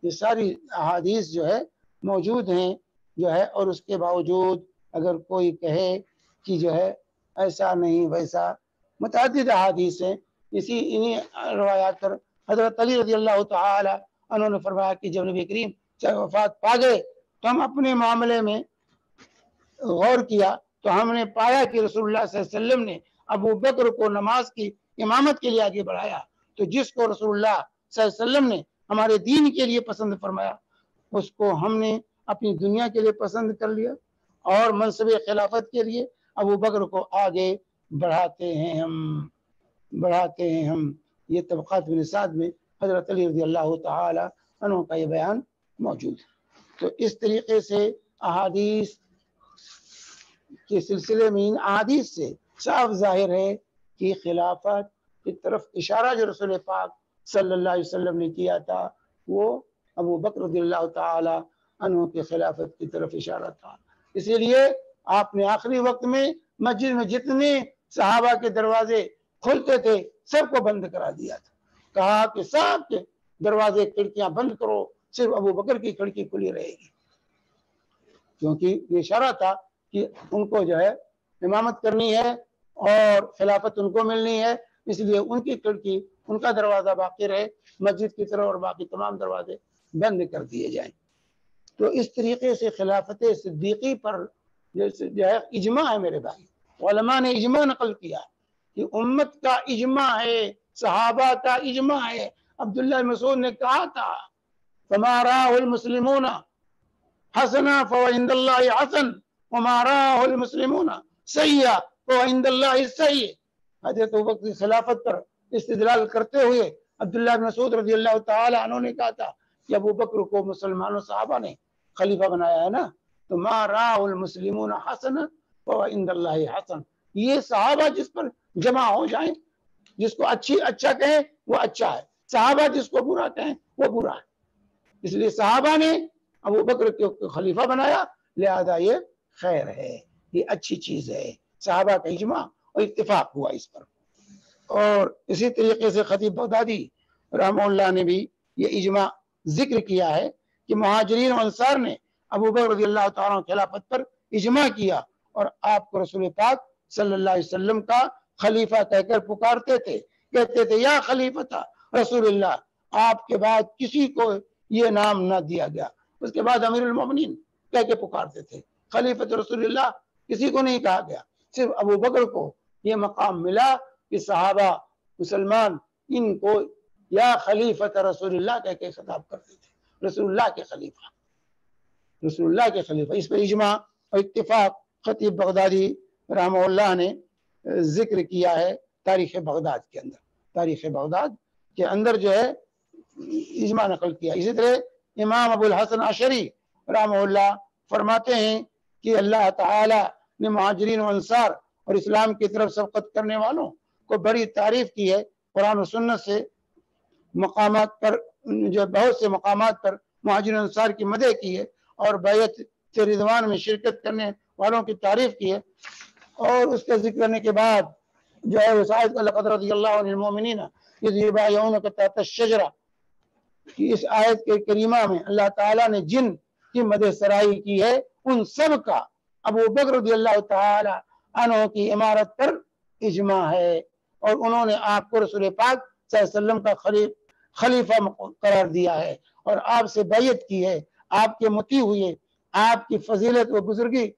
یہ ساری احادیث جو ہے موجود ہیں جو ہے، اور اس کے باوجود اگر کوئی کہے کہ جو ہے ایسا نہیں ویسا، متعدد احادیث ہیں۔ انہی روایات پر حضرت علی رضی اللہ تعالی عنہ نے فرمایا کہ جب نبی کریم چاہے وفات پا گئے تو ہم اپنے معاملے میں غور کیا تو ہم نے پایا کہ رسول اللہ صلی اللہ علیہ وسلم نے ابو بکر کو نماز کی امامت کے لیے آگے بڑھایا، تو جس کو رسول اللہ صلی اللہ علیہ وسلم نے ہمارے دین کے لیے پسند فرمایا اس کو ہم نے اپنی دنیا کے لیے پسند کر لیا، اور منصب خلافت کے لیے ابو بکر کو آگے بڑھاتے ہیں ہم۔ یہ طبقات بن سعد میں حضرت علی رضی اللہ تعالی عنہ کا یہ بیان موجود ہے۔ تو اس طریقے سے احادیث کے سلسلے میں ان احادیث سے صاف ظاہر ہے کہ خلافت کی طرف اشارہ جو رسول پاک صلی اللہ علیہ وسلم نے کیا تھا وہ ابو بکر رضی اللہ تعالی عنہ کے خلافت کی طرف اشارہ تھا۔ اسی لیے آپ نے آخری وقت میں مسجد میں جتنے صحابہ کے دروازے کھلتے تھے سب کو بند کرا دیا تھا، کہا کہ سب کے دروازے کھڑکیاں بند کرو، صرف ابو بکر کی کھڑکی کھلی رہے گی، کیونکہ یہ اشارہ تھا کہ ان کو جو ہے امامت کرنی ہے اور خلافت ان کو ملنی ہے، اس لیے ان کی کھڑکی، ان کا دروازہ باقی رہے مسجد کی طرف، اور باقی تمام دروازے بند کر دیے جائیں۔ تو اس طریقے سے خلافت صدیقی پر جو ہے اجماع ہے میرے بھائی، علماء نے اجماع نقل کیا کہ امت کا اجماع ہے، صحابہ کا اجماع ہے۔ عبداللہ بن مسعود نے کہا تھا فما رآه المسلمون حسنا فعند اللہ حسن وما رآه المسلمون سیئا فعند اللہ سیئ۔ حضرت ابوبکر کی خلافت پر استدلال کرتے ہوئے عبداللہ بن مسعود رضی اللہ تعالی عنہ نے کہا تھا کہ ابو بکر کو مسلمانوں صحابہ نے خلیفہ بنایا ہے نا، تو ما رآه المسلمون حسنا فعند اللہ حسن، یہ صحابہ جس پر جمع ہو جائیں، جس کو اچھا کہیں وہ اچھا ہے، صحابہ جس کو برا کہیں وہ برا ہے، اس لیے صحابہ نے ابو بکر کو خلیفہ بنایا، لہذا یہ خیر ہے، یہ اچھی چیز ہے، صحابہ کا اجماع اور اتفاق ہوا اس پر۔ اور اسی طریقے سے خطیب بغدادی رحمہ اللہ نے بھی یہ اجماع ذکر کیا ہے کہ مہاجرین و انصار نے ابو بکر رضی اللہ تعالیٰ عنہ خلافت پر اجماع کیا، اور آپ کو رسول پاک صلی اللہ علیہ وسلم کا خلیفہ کہہ کر پکارتے تھے، کہتے تھے یا خلیفۃ رسول اللہ، آپ کے بعد کسی کو یہ نام نہ دیا گیا، اس کے بعد امیر المومنین کہہ کے پکارتے تھے، خلیفۃ رسول اللہ کسی کو نہیں کہا گیا، صرف ابو بکر کو یہ مقام ملا کہ صحابہ مسلمان ان کو یا خلیفۃ رسول اللہ کہہ کے خطاب کرتے تھے، رسول اللہ کے خلیفہ، رسول اللہ کے خلیفہ۔ اس پر اجماع اور اتفاق خطیب بغدادی رحمہ اللہ نے ذکر کیا ہے تاریخ بغداد کے اندر. تاریخ بغداد کے اندر جو ہے اجماع نقل کیا. اسی طرح امام ابو الحسن عشری رحمہ اللہ فرماتے ہیں کہ اللہ تعالی نے مہاجرین و انصار اور اسلام کی طرف سبقت کرنے والوں کو بڑی تعریف کی ہے. قرآن و سنت سے مقامات پر جو بہت سے مقامات پر مہاجرین و انصار کی مدح کی ہے اور بیعت رضوان میں شرکت کرنے والوں کی تعریف کی ہے. اور اس کا ذکر کرنے کے بعد جو ہے وسائد لقد رضی اللہ عنہ المؤمنین اذ یبایعونک تحت الشجرہ کہ اس آیت کے کریمہ میں اللہ تعالیٰ نے جن کی مدح سرائی کی ہے ان سب کا ابو بکر رضی اللہ تعالی عنہ کی امارت پر اجماع ہے اور انہوں نے آپ کو رسول پاک صلی اللہ علیہ وسلم کا خلیفہ قرار دیا ہے اور آپ سے بیعت کی ہے, آپ کے مطیع ہوئے, آپ کی فضیلت و بزرگی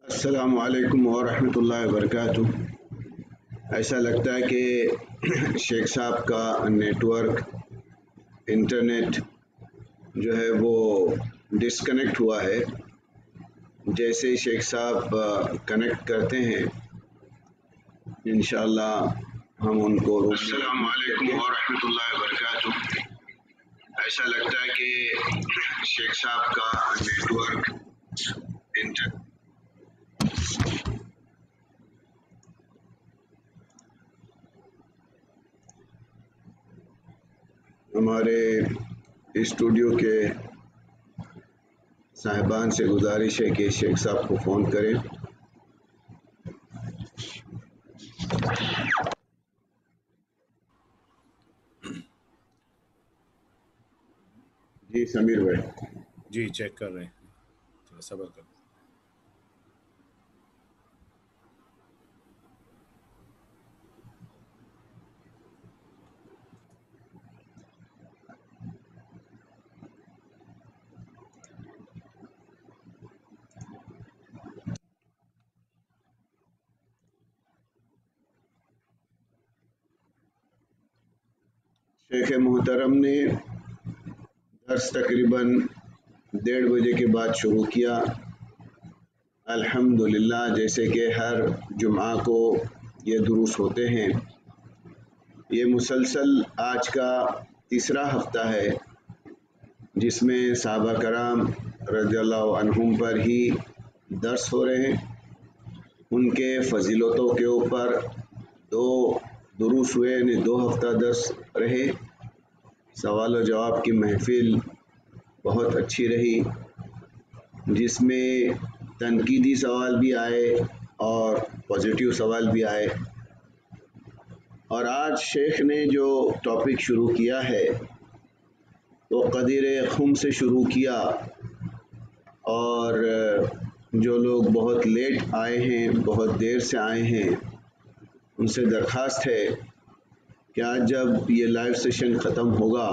السلام علیکم ورحمۃ اللہ وبرکاتہ. ایسا لگتا ہے کہ شیخ صاحب کا نیٹ ورک انٹرنیٹ جو ہے وہ ڈسکنیکٹ ہوا ہے. جیسے ہی شیخ صاحب کنیکٹ کرتے ہیں انشاءاللہ ہم ان کو. السلام علیکم ورحمۃ اللہ وبرکاتہ. ایسا لگتا ہے کہ شیخ صاحب کا نیٹ ورک ہمارے اسٹوڈیو کے صاحبان سے گزارش ہے کہ شیخ صاحب کو فون کریں. جی سمیر بھائی. جی چیک کر رہے ہیں, تھوڑا صبر کریں. شیخ محترم نے درس تقریباً 1:30 بجے کے بعد شروع کیا. الحمدللہ جیسے کہ ہر جمعہ کو یہ دروس ہوتے ہیں. یہ مسلسل آج کا تیسرا ہفتہ ہے جس میں صحابہ کرام رضی اللہ عنہم پر ہی درس ہو رہے ہیں. ان کے فضیلتوں کے اوپر 2 دروس ہوئے, یعنی 2 ہفتہ درس رہے. سوال و جواب کی محفل بہت اچھی رہی جس میں تنقیدی سوال بھی آئے اور پازیٹیو سوال بھی آئے. اور آج شیخ نے جو ٹاپک شروع کیا ہے تو قدیر خم سے شروع کیا, اور جو لوگ بہت لیٹ آئے ہیں, بہت دیر سے آئے ہیں, ان سے درخواست ہے کہ آج جب یہ لائیو سیشن ختم ہوگا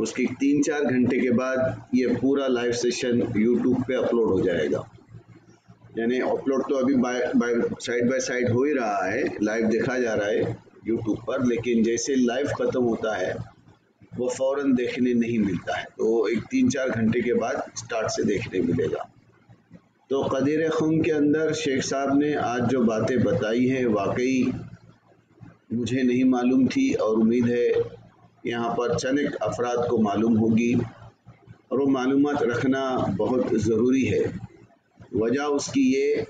اس کی 3-4 گھنٹے کے بعد یہ پورا لائیو سیشن یوٹیوب پہ اپلوڈ ہو جائے گا. یعنی اپلوڈ تو ابھی سائڈ بائی سائڈ ہو ہی رہا ہے, لائیو دیکھا جا رہا ہے یوٹیوب پر, لیکن جیسے لائیو ختم ہوتا ہے وہ فوراً دیکھنے نہیں ملتا ہے, تو ایک 3-4 گھنٹے کے بعد اسٹارٹ سے دیکھنے ملے گا. تو قدیر خم کے اندر شیخ صاحب نے آج جو باتیں بتائی ہیں واقعی مجھے نہیں معلوم تھی, اور امید ہے یہاں پر چند ایک افراد کو معلوم ہوگی, اور وہ معلومات رکھنا بہت ضروری ہے. وجہ اس کی یہ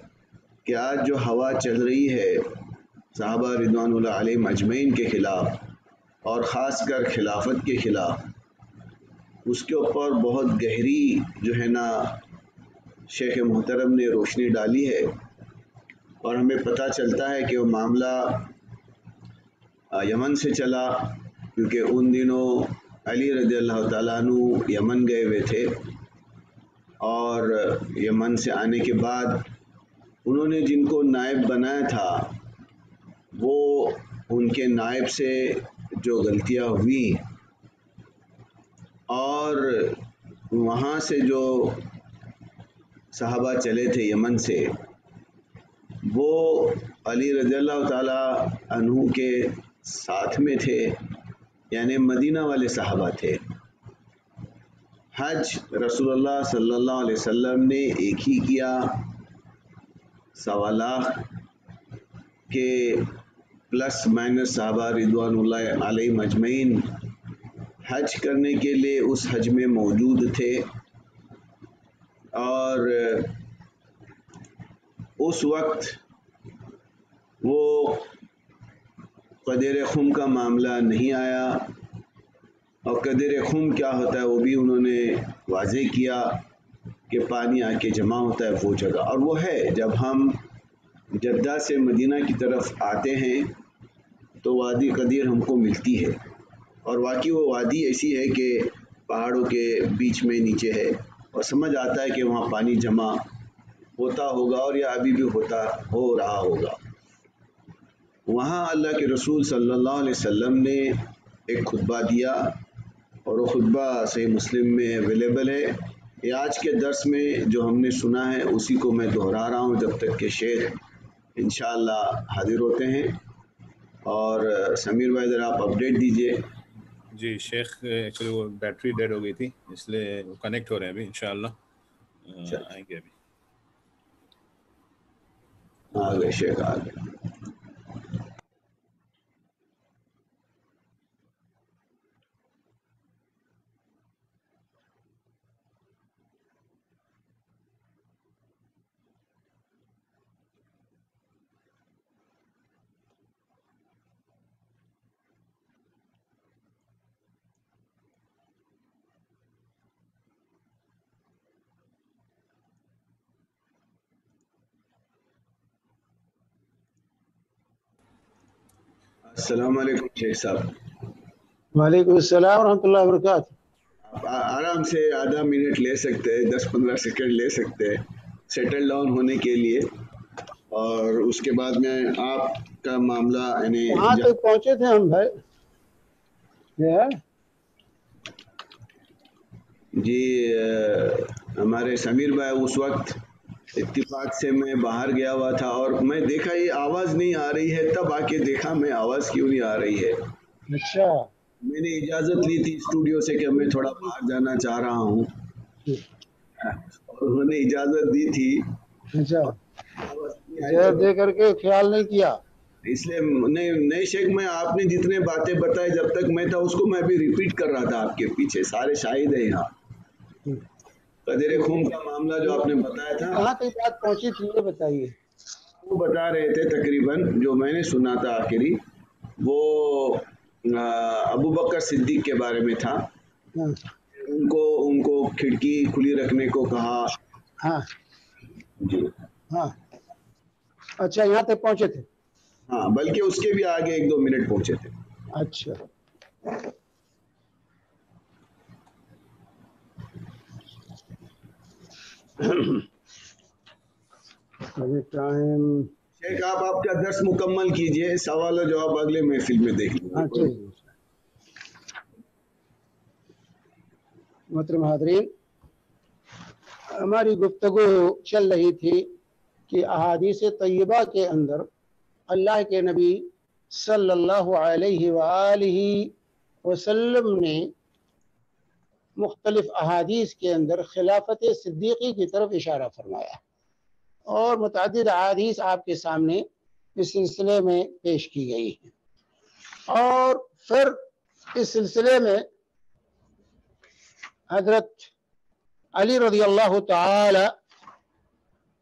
کہ آج جو ہوا چل رہی ہے صحابہ رضوان اللہ علیہم اجمعین کے خلاف اور خاص کر خلافت کے خلاف، اس کے اوپر بہت گہری جو ہے نا شیخ محترم نے روشنی ڈالی ہے، اور ہمیں پتہ چلتا ہے کہ وہ معاملہ یمن سے چلا، کیونکہ ان دنوں علی رضی اللہ تعالیٰ عنہ یمن گئے ہوئے تھے، اور یمن سے آنے کے بعد انہوں نے جن کو نائب بنایا تھا وہ ان کے نائب سے جو غلطیاں ہوئی، اور وہاں سے جو صحابہ چلے تھے یمن سے، وہ علی رضی اللہ تعالیٰ عنہ کے ساتھ میں تھے، یعنی مدینہ والے صحابہ تھے۔ حج رسول اللہ صلی اللہ علیہ وسلم نے ایک ہی کیا، 1.25 لاکھ کے پلس مائنس صحابہ رضوان اللہ علیہم اجمعین حج کرنے کے لیے اس حج میں موجود تھے، اور اس وقت وہ قدر خم کا معاملہ نہیں آیا، اور قدر خم کیا ہوتا ہے وہ بھی انہوں نے واضح کیا کہ پانی آ کے جمع ہوتا ہے وہ جگہ، اور وہ ہے جب ہم جدہ سے مدینہ کی طرف آتے ہیں تو وادی قدیر ہم کو ملتی ہے، اور واقعی وہ وادی ایسی ہے کہ پہاڑوں کے بیچ میں نیچے ہے، اور سمجھ آتا ہے کہ وہاں پانی جمع ہوتا ہوگا، اور یا ابھی بھی ہو رہا ہوگا۔ وہاں اللہ کے رسول صلی اللہ علیہ وسلم نے ایک خطبہ دیا، اور وہ خطبہ صحیح مسلم میں اویلیبل ہے۔ یہ آج کے درس میں جو ہم نے سنا ہے اسی کو میں دہرا رہا ہوں جب تک کہ شیخ انشاءاللہ حاضر ہوتے ہیں، اور سمیر بھائی ذرا آپ اپڈیٹ دیجئے۔ جی شیخ ایکچولی وہ بیٹری ڈیڈ ہو گئی تھی، اس لیے وہ کنیکٹ ہو رہے ہیں ابھی، انشاءاللہ آئیں گے ابھی۔ آگے شیخ آگے۔ السلام علیکم شیخ صاحب۔ وعلیکم السلام ورحمۃ اللہ وبرکاتہ۔ آپ آرام سے آدھا منٹ لے سکتے ہیں، 10-15 سیکنڈ لے سکتے ہیں سیٹل ڈاؤن ہونے کے لیے، اور اس کے بعد میں آپ کا معاملہ یعنی کہاں تک پہنچے تھے ہم بھائی؟ جی ہمارے سمیر بھائی اس وقت اتفاق سے میں باہر گیا ہوا تھا، اور میں دیکھا یہ آواز نہیں آ رہی ہے، تب آ کے دیکھا میں آواز کیوں نہیں آ رہی ہے۔ اچھا، میں نے اجازت لی تھی اسٹوڈیو سے کہ میں تھوڑا باہر جانا چاہ رہا ہوں، اور انہوں نے اجازت دی تھی، اچھا اجازت دے کر کے خیال نہیں کیا۔ اس لیے نہیں شیخ، میں آپ نے جتنے باتیں بتائے جب تک میں تھا اس کو میں بھی ریپیٹ کر رہا تھا، آپ کے پیچھے سارے شاہد ہیں یہاں۔ قدر خون کا معاملہ جو آپ نے بتایا تھا، کہاں تک بات پہنچی تھی یہ بتائیے۔ وہ بتا رہے تھے تقریباً جو میں نے سنا تھا آخری، وہ ابو بکر صدیق کے بارے میں تھا، ان کو کھڑکی کھلی رکھنے کو کہا۔ ہاں جی ہاں، اچھا یہاں تک پہنچے تھے۔ ہاں، بلکہ اس کے بھی آگے 1-2 منٹ پہنچے تھے۔ اچھا، ابھی ٹائم شیخ آپ کا درس مکمل کیجئے، سوال و جواب اگلے محفل میں دیکھ لیں۔ ہاں ٹھیک ہے۔ محترم حاضرین، ہماری گفتگو چل رہی تھی کہ احادیث طیبہ کے اندر اللہ کے نبی صلی اللہ علیہ وآلہ وسلم نے مختلف احادیث کے اندر خلافت صدیقی کی طرف اشارہ فرمایا، اور متعدد احادیث آپ کے سامنے اس سلسلے میں پیش کی گئی ہیں، اور پھر اس سلسلے میں حضرت علی رضی اللہ تعالی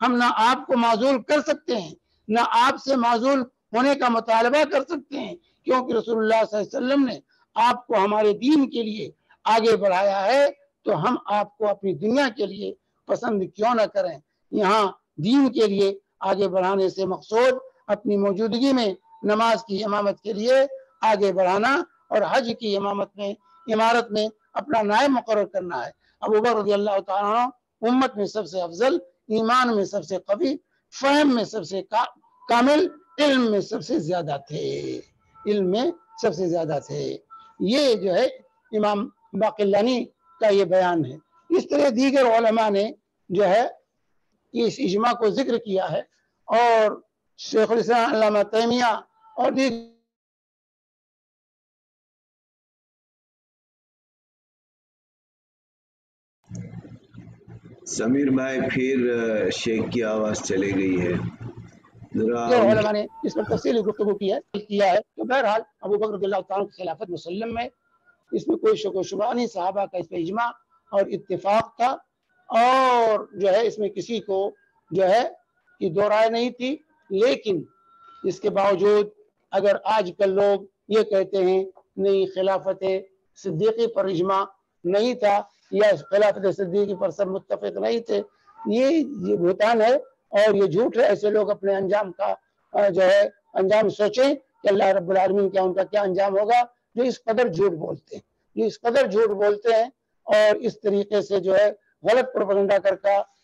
ہم نہ آپ کو معزول کر سکتے ہیں، نہ آپ سے معزول ہونے کا مطالبہ کر سکتے ہیں، کیونکہ رسول اللہ صلی اللہ علیہ وسلم نے آپ کو ہمارے دین کے لیے آگے بڑھایا ہے، تو ہم آپ کو اپنی دنیا کے لیے پسند کیوں نہ کریں۔ یہاں دین کے لیے آگے بڑھانے سے مقصود اپنی موجودگی میں نماز کی امامت کے لیے آگے بڑھانا اور حج کی امارت میں اپنا نائب مقرر کرنا ہے۔ ابوبکر رضی اللہ تعالیٰ عنہ امت میں سب سے افضل، ایمان میں سب سے قوی، فہم میں سب سے کامل، علم میں سب سے زیادہ تھے، علم میں سب سے زیادہ تھے۔ یہ جو ہے امام باقلانی کا یہ بیان ہے۔ اس طرح دیگر علماء نے جو ہے اس اجماع کو ذکر کیا ہے، اور شیخ الاسلام علامہ تیمیہ اور دیگر سمیر بھائی پھر شیخ کی آواز چلے گئی ہے، ذرا علماء نے اس پر تفصیلی گفتگو کیا ہے۔ تو بہرحال ابوبکر رضی اللہ تعالیٰ کی خلافت مسلم میں اس میں کوئی شک و شبہ نہیں، صحابہ کا اس پہ اجماع اور اتفاق تھا، اور جو ہے اس میں کسی کو جو ہے کہ دو رائے نہیں تھی۔ لیکن اس کے باوجود اگر آج کل لوگ یہ کہتے ہیں نہیں خلافت صدیقی پر اجماع نہیں تھا، یا خلافت صدیقی پر سب متفق نہیں تھے، یہ بہتان ہے اور یہ جھوٹ ہے۔ ایسے لوگ اپنے انجام کا جو ہے انجام سوچیں کہ اللہ رب العالمین کیا ان کا کیا انجام ہوگا، جو اس قدر جھوٹ بولتے ہیں، جو اس قدر جھوٹ بولتے ہیں اور اس طریقے سے جو ہے غلط پروپیگنڈا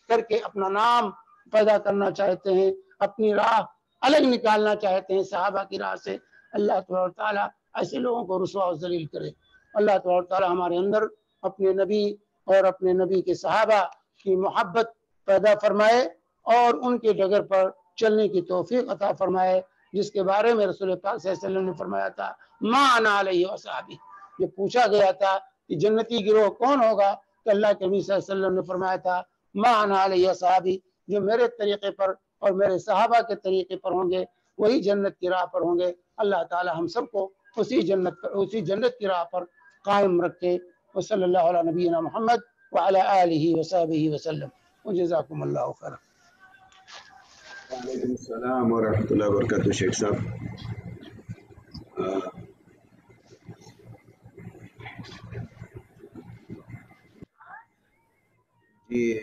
کر کے اپنا نام پیدا کرنا چاہتے ہیں، اپنی راہ الگ نکالنا چاہتے ہیں صحابہ کی راہ سے۔ اللہ تبارک و تعالیٰ ایسے لوگوں کو رسوا و ذلیل کرے۔ اللہ تبارک و تعالیٰ ہمارے اندر اپنے نبی اور اپنے نبی کے صحابہ کی محبت پیدا فرمائے اور ان کے ڈگر پر چلنے کی توفیق عطا فرمائے، جس کے بارے میں رسول پاک صلی اللہ علیہ وسلم نے فرمایا تھا ما انا علیہ وصحابی۔ جو پوچھا گیا تھا کہ جنتی گروہ کون ہوگا، تو اللہ کے نبی صلی اللہ علیہ وسلم نے فرمایا تھا ما انا علیہ وصحابی، جو میرے طریقے پر اور میرے صحابہ کے طریقے پر ہوں گے وہی جنت کی راہ پر ہوں گے۔ اللہ تعالی ہم سب کو اسی جنت کی راہ پر قائم رکھے۔ وصلی اللہ علی نبینا محمد وعلی آلہ وصحبہ وسلم، وجزاکم اللہ خیرا۔ وعلیکم السلام ورحمۃ اللہ وبرکاتہ۔ شیخ صاحب جی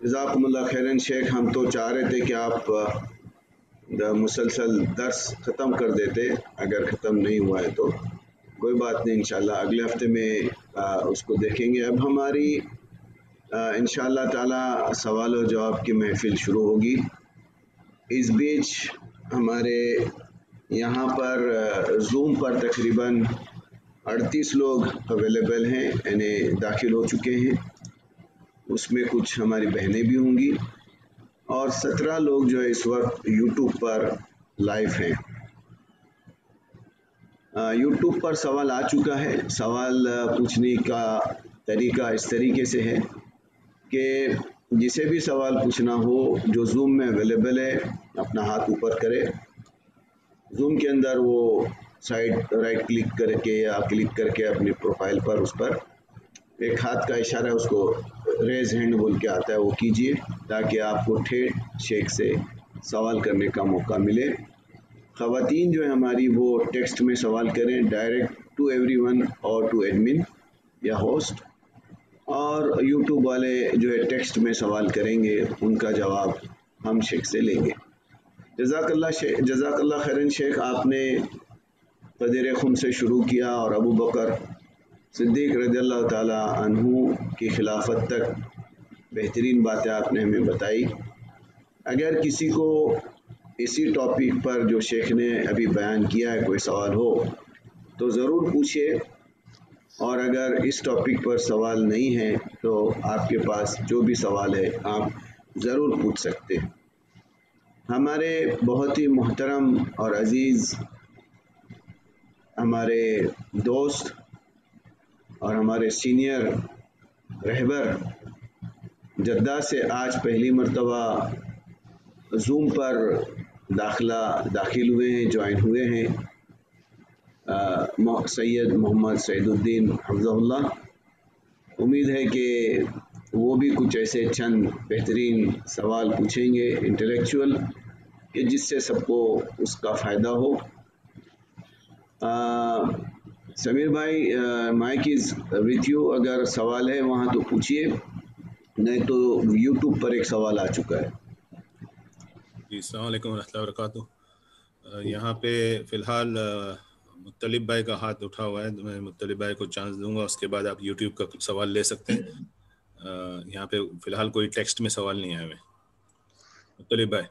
جزاکم اللہ خیرن۔ شیخ ہم تو چاہ رہے تھے کہ آپ مسلسل درس ختم کر دیتے، اگر ختم نہیں ہوا ہے تو کوئی بات نہیں، انشاءاللہ اگلے ہفتے میں اس کو دیکھیں گے۔ اب ہماری انشاءاللہ تعالی سوال و جواب کی محفل شروع ہوگی۔ اس بیچ ہمارے یہاں پر زوم پر تقریباً 38 لوگ اویلیبل ہیں، یعنی داخل ہو چکے ہیں، اس میں کچھ ہماری بہنیں بھی ہوں گی، اور 17 لوگ جو ہے اس وقت یوٹیوب پر لائیو ہیں۔ یوٹیوب پر سوال آ چکا ہے۔ سوال پوچھنے کا طریقہ اس طریقے سے ہے کہ جسے بھی سوال پوچھنا ہو جو زوم میں اویلیبل ہے اپنا ہاتھ اوپر کرے، زوم کے اندر وہ سائڈ رائٹ کلک کر کے یا کلک کر کے اپنے پروفائل پر اس پر ایک ہاتھ کا اشارہ اس کو ریز ہینڈ بول کے آتا ہے، وہ کیجئے تاکہ آپ کو ٹھیٹ شیخ سے سوال کرنے کا موقع ملے۔ خواتین جو ہے ہماری وہ ٹیکسٹ میں سوال کریں، ڈائریکٹ ٹو ایوری ون اور ٹو ایڈمن یا ہوسٹ، اور یوٹیوب والے جو ہے ٹیکسٹ میں سوال کریں گے، ان کا جواب ہم شیخ سے لیں گے۔ جزاک اللہ خیرن شیخ، آپ نے قدر خم سے شروع کیا اور ابو بکر صدیق رضی اللہ تعالی عنہ کی خلافت تک بہترین باتیں آپ نے ہمیں بتائی۔ اگر کسی کو اسی ٹاپک پر جو شیخ نے ابھی بیان کیا ہے کوئی سوال ہو تو ضرور پوچھیے، اور اگر اس ٹاپک پر سوال نہیں ہے تو آپ کے پاس جو بھی سوال ہے آپ ضرور پوچھ سکتے ہیں۔ ہمارے بہت ہی محترم اور عزیز ہمارے دوست اور ہمارے سینئر رہبر جدہ سے آج پہلی مرتبہ زوم پر داخل ہوئے ہیں، جوائن ہوئے ہیں، سید محمد سعید الدین حفظہ اللہ۔ امید ہے کہ وہ وہ بھی کچھ ایسے چند بہترین سوال پوچھیں گے انٹلیکچوئل کہ جس سے سب کو اس کا فائدہ ہو. سمیر بھائی مائک از وتھ یو، اگر سوال ہے وہاں تو پوچھیے، نہیں تو یوٹیوب پر ایک سوال آ چکا ہے. جی السلام علیکم ورحمۃ اللہ وبرکاتہ. یہاں پہ فی الحال مطلب بھائی کا ہاتھ اٹھا ہوا ہے، میں مطلب بھائی کو چانس دوں گا، اس کے بعد آپ یوٹیوب کا سوال لے سکتے ہیں. یہاں پہ فی الحال کوئی ٹیکسٹ میں سوال نہیں آیا ہے. مطلب بھائی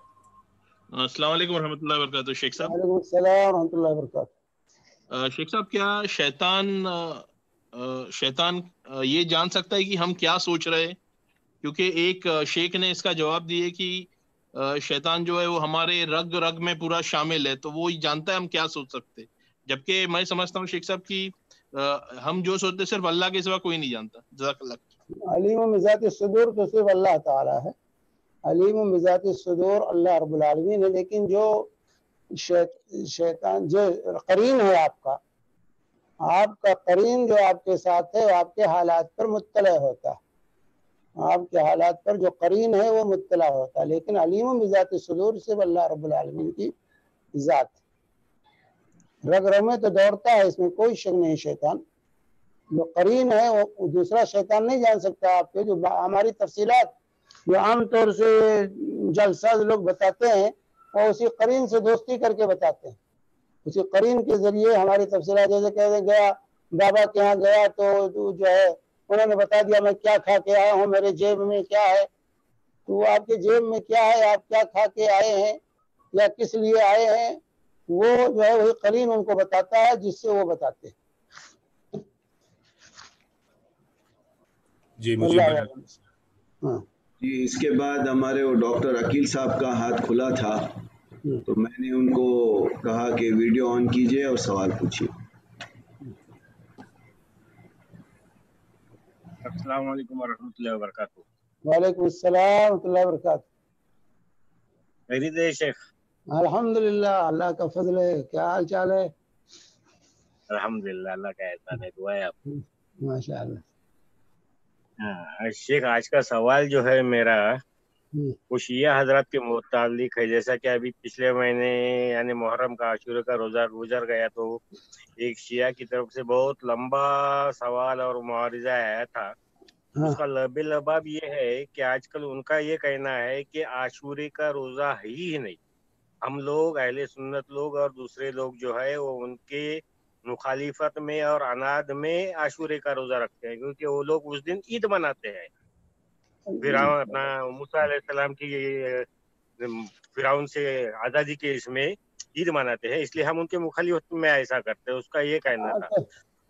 السلام علیکم ورحمۃ اللہ وبرکاتہ. شیخ صاحب وعلیکم السلام ورحمۃ اللہ وبرکاتہ. شیخ صاحب، کیا شیطان یہ جان سکتا ہے کہ ہم کیا سوچ رہے ہیں؟ کیونکہ ایک شیخ نے اس کا جواب دیا کہ شیطان جو ہے وہ ہمارے رگ رگ میں پورا شامل ہے، تو وہ جانتا ہے ہم کیا سوچ سکتے. جبکہ میں سمجھتا ہوں شیخ صاحب کہ ہم جو سوچتے صرف اللہ کے سوا کوئی نہیں جانتا. جزاک اللہ. علیم بذات الصدور تو صرف اللہ تعالیٰ ہے، علیم بذات الصدور اللہ رب العالمین ہے. لیکن جو شیطان جو قرین ہے آپ کا قرین جو آپ کے ساتھ ہے وہ آپ کے حالات پر مطلع ہوتا ہے، آپ کے حالات پر جو قرین ہے وہ مطلع ہوتا ہے. لیکن علیم بذات الصدور صرف اللہ رب العالمین کی ذات. رگ رگ میں تو دوڑتا ہے، اس میں کوئی شک نہیں. شیطان جو قرین ہے وہ دوسرا شیطان نہیں جان سکتا. آپ کے جو ہماری تفصیلات جو عام طور سے جلسہ لوگ بتاتے ہیں وہ اسی قرین سے دوستی کر کے بتاتے ہیں، اسی قرین کے ذریعے ہماری تفصیلات. جیسے کہتے گیا بابا کے ہاں گیا تو جو ہے انہوں نے بتا دیا میں کیا کھا کے آیا ہوں، میرے جیب میں کیا ہے. تو وہ آپ کے جیب میں کیا ہے، آپ کیا کھا کے آئے ہیں یا کس لیے آئے ہیں، وہ جو ہے وہی قرین ان کو بتاتا ہے جس سے وہ بتاتے ہیں. جی مجھے ہاں جی اس کے بعد ہمارے وہ ڈاکٹر عقیل صاحب کا ہاتھ کھلا تھا، تو میں نے ان کو کہا کہ ویڈیو آن کیجئے اور سوال پوچھیے. السلام علیکم ورحمۃ اللہ وبرکاتہ. وعلیکم السلام ورحمۃ اللہ وبرکاتہ. خیریت ہے شیخ؟ الحمدللہ، اللہ کا فضل ہے. کیا حال چال ہے؟ الحمدللہ، اللہ کا احسان ہے، دعا ہے آپ. ماشاء اللہ. شیخ آج کا سوال جو ہے میرا وہ شیعہ حضرات کے متعلق ہے. جیسا کہ ابھی پچھلے مہینے یعنی محرم کا عاشورہ کا روزہ گزر گیا، تو ایک شیعہ کی طرف سے بہت لمبا سوال اور معارضہ آیا تھا. اس کا لب لباب یہ ہے کہ آج کل ان کا یہ کہنا ہے کہ عاشورے کا روزہ ہے ہی نہیں. ہم لوگ اہل سنت لوگ اور دوسرے لوگ جو ہے وہ ان کے مخالفت میں اور عناد میں عاشورے کا روزہ رکھتے ہیں، کیونکہ وہ لوگ اس دن عید مناتے ہیں. فرعون اپنا موسیٰ علیہ السلام کی فرعون سے آزادی کے اس میں عید مناتے ہیں، اس لیے ہم ان کے مخالفت میں ایسا کرتے ہیں. اس کا یہ کہنا تھا.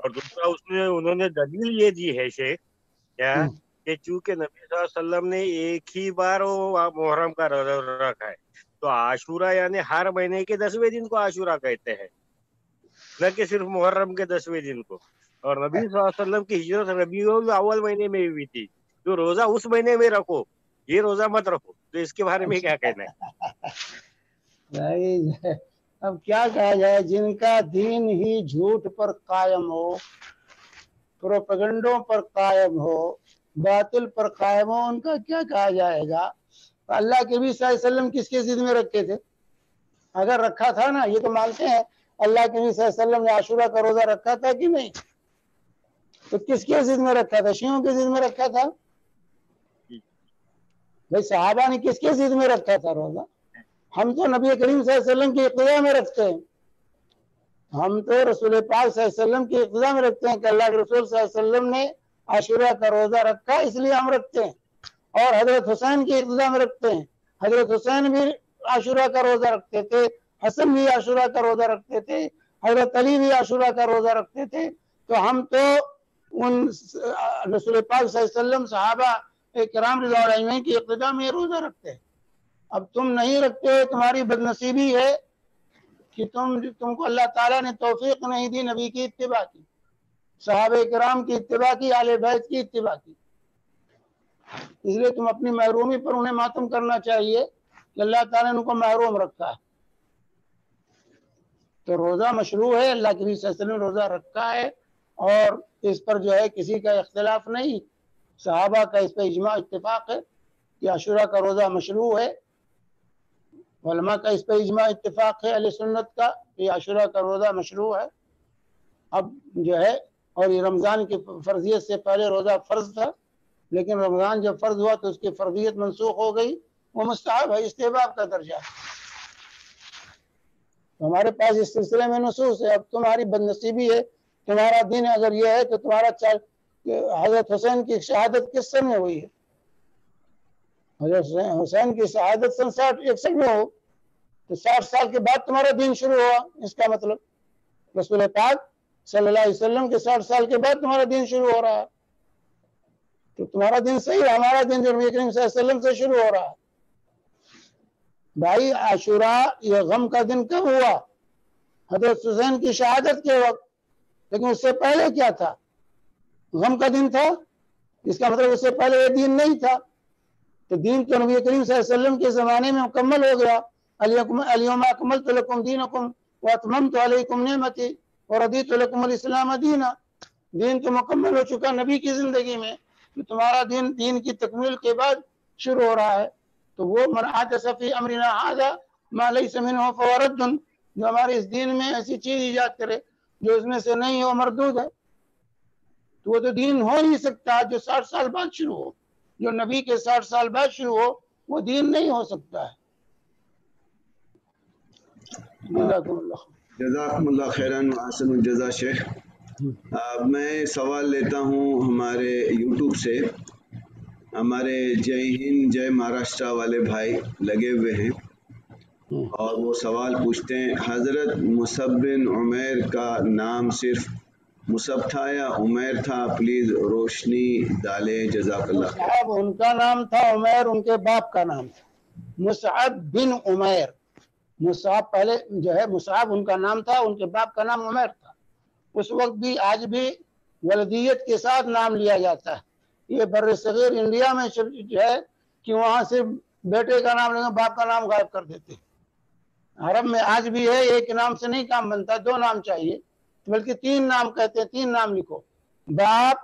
اور دوسرا انہوں نے دلیل یہ دی ہے شیخ کیا کہ چونکہ نبی صلی اللہ علیہ وسلم نے ایک ہی بار وہ محرم کا روزہ رکھا ہے، تو عاشورہ یعنی ہر مہینے کے 10ویں دن کو عاشورہ کہتے ہیں، نہ کہ صرف محرم کے 10ویں دن کو. اور نبی صلی اللہ علیہ وسلم کی ہجرت ربیع الاول مہینے میں ہوئی تھی، جو روزہ اس مہینے میں رکھو، یہ روزہ مت رکھو. تو اس کے بارے میں کیا کہنا ہے؟ اب کیا کہا جائے، جن کا دین ہی جھوٹ پر قائم ہو، پروپیگنڈوں پر قائم ہو، باطل پر قائم ہو، ان کا کیا کہا جائے گا. اللہ کے بھی صلی اللہ علیہ وسلم کس کے ضد میں رکھے تھے؟ اگر رکھا تھا نا، یہ تو مانتے ہیں اللہ کے نبی صلی اللہ علیہ وسلم نے عاشورہ کا روزہ رکھا تھا کہ نہیں، تو کس کے ضد میں رکھا تھا؟ شیعوں کے ضد میں رکھا تھا. بھائی صحابہ نے کس کے ضد میں رکھا تھا روزہ؟ ہم تو نبی کریم صلی اللہ علیہ وسلم کی اقتداء میں رکھتے ہیں. ہم تو رسول پاک صلی اللہ علیہ وسلم کی اقتداء میں رکھتے ہیں کہ اللہ کے رسول صلی اللہ علیہ وسلم نے عاشورہ کا روزہ رکھا، اس لیے ہم رکھتے ہیں. اور حضرت حسین کی اقتداء میں رکھتے ہیں. حضرت حسین بھی عاشورہ کا روزہ رکھتے تھے، حسن بھی عاشورہ کا روزہ رکھتے تھے، حضرت علی بھی عاشورہ کا روزہ رکھتے تھے. تو ہم تو ان رسول پاک صلی اللہ علیہ وسلم، صحابہ کرام رضوان اللہ علیہم کی اقتداء میں روزہ رکھتے ہیں. اب تم نہیں رکھتے، تمہاری بدنصیبی ہے کہ تم کو اللہ تعالیٰ نے توفیق نہیں دی نبی کی اتباع کی، صحابہ کرام کی اتباع کی، اہل بیت کی اتباع کی. اس لیے تم اپنی محرومی پر انہیں ماتم کرنا چاہیے کہ اللہ تعالیٰ نے ان کو محروم رکھا ہے. تو روزہ مشروع ہے، اللہ کے نبی صلی اللہ علیہ وسلم نے روزہ رکھا ہے، اور اس پر جو ہے کسی کا اختلاف نہیں. صحابہ کا اس پہ اجماع اتفاق ہے کہ عاشورہ کا روزہ مشروع ہے، علماء کا اس پہ اجماع اتفاق ہے اہل سنت کا کہ عاشورہ کا روزہ مشروع ہے۔ اب جو ہے، اور یہ رمضان کی فرضیت سے پہلے روزہ فرض تھا، لیکن رمضان جب فرض ہوا تو اس کی فرضیت منسوخ ہو گئی، وہ مستحب ہے، استحباب کا درجہ ہے۔ ہمارے پاس اس سلسلے میں نصوص ہے۔ اب تمہاری بد نصیبی ہے، تمہارا دین اگر یہ ہے کہ تمہارا حضرت حسین کی شہادت کس سن میں ہوئی ہے؟ حضرت حسین کی شہادت سن 61 میں ہو تو 60 سال کے بعد تمہارا دین شروع ہوا، اس کا مطلب رسول پاک صلی اللہ علیہ وسلم کے 60 سال کے بعد تمہارا دین شروع ہو رہا ہے، تو تمہارا دین صحیح ہے، ہمارا دین جو نبی کریم صلی اللہ علیہ وسلم سے شروع ہو رہا ہے۔ بھائی عاشورہ یہ غم کا دن کب ہوا؟ حضرت حسین کی شہادت کے وقت، لیکن اس سے پہلے کیا تھا؟ غم کا دن تھا، اس کا مطلب اس سے پہلے یہ دین نہیں تھا۔ تو دین تو نبی کریم صلی اللہ علیہ وسلم کے زمانے میں مکمل ہو گیا، الیوم اکملت لکم دینکم واتممت علیکم نعمتی ورضیت لکم الاسلام دینا۔ دین تو مکمل ہو چکا نبی کی زندگی میں، تو تمہارا دین کی تکمیل کے بعد شروع ہو رہا ہے۔ تو وہ من احدث فی امرنا ھذا ما لیس منہ فہو رد، جو ہمارے اس دین میں ایسی چیز ایجاد کرے جو اس میں سے نہیں ہو، مردود ہے۔ تو وہ تو دین ہو نہیں سکتا جو 60 سال بعد شروع ہو، جو نبی کے 60 سال بعد شروع ہو وہ دین نہیں ہو سکتا ہے۔ جزاکم اللہ جزاکم اللہ خیرن وحسن الجزا شیخ۔ میں سوال لیتا ہوں ہمارے یوٹیوب سے، ہمارے جے ہند جے مہاراشٹرا والے بھائی لگے ہوئے ہیں اور وہ سوال پوچھتے ہیں، حضرت مصعب بن عمیر کا نام صرف مصعب تھا یا عمیر تھا؟ پلیز روشنی ڈالیں، جزاک اللہ خیر۔ مصعب ان کا نام تھا، عمیر ان کے باپ کا نام تھا، مصعب بن عمیر۔ مصعب پہلے جو ہے مصعب ان کا نام تھا، ان کے باپ کا نام عمیر تھا۔ اس وقت بھی آج بھی ولدیت کے ساتھ نام لیا جاتا ہے۔ یہ بر صغیر انڈیا میں جو ہے کہ وہاں سے بیٹے کا نام لیں، باپ کا نام غائب کر دیتے۔ عرب میں آج بھی ہے، ایک نام سے نہیں کام بنتا، 2 نام چاہیے، بلکہ 3 نام کہتے ہیں، 3 نام لکھو، باپ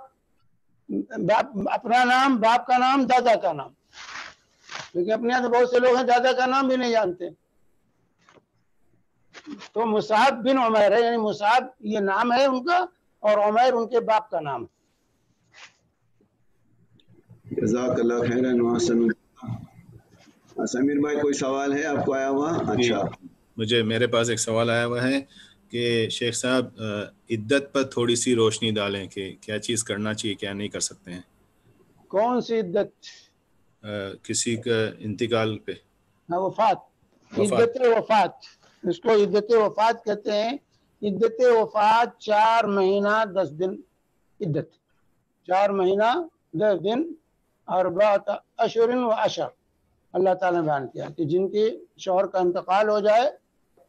اپنا نام، باپ کا نام، دادا کا نام۔ لیکن اپنے یہاں تو بہت سے لوگ ہیں دادا کا نام بھی نہیں جانتے۔ تو مصعب بن عمیر ہے، یعنی مصعب یہ نام ہے ان کا، اور عمیر ان کے باپ کا نام ہے۔ جزاک اللہ خیرن وحسن۔ سمیر بھائی کوئی سوال ہے آپ کو آیا ہوا؟ اچھا، میرے پاس ایک سوال آیا ہوا ہے کہ شیخ صاحب عدت پر تھوڑی سی روشنی ڈالیں کہ کیا چیز کرنا چاہیے، کیا نہیں کر سکتے ہیں۔ کون سی عدت؟ کسی کا انتقال پہ، وفات، عدت وفات، اس کو عدت وفات کہتے ہیں۔ عدت وفات 4 مہینہ 10 دن عدت، 4 مہینہ 10 دن، 4 اشہر و عشر اللہ تعالیٰ نے بیان کیا کہ جن کے شوہر کا انتقال ہو جائے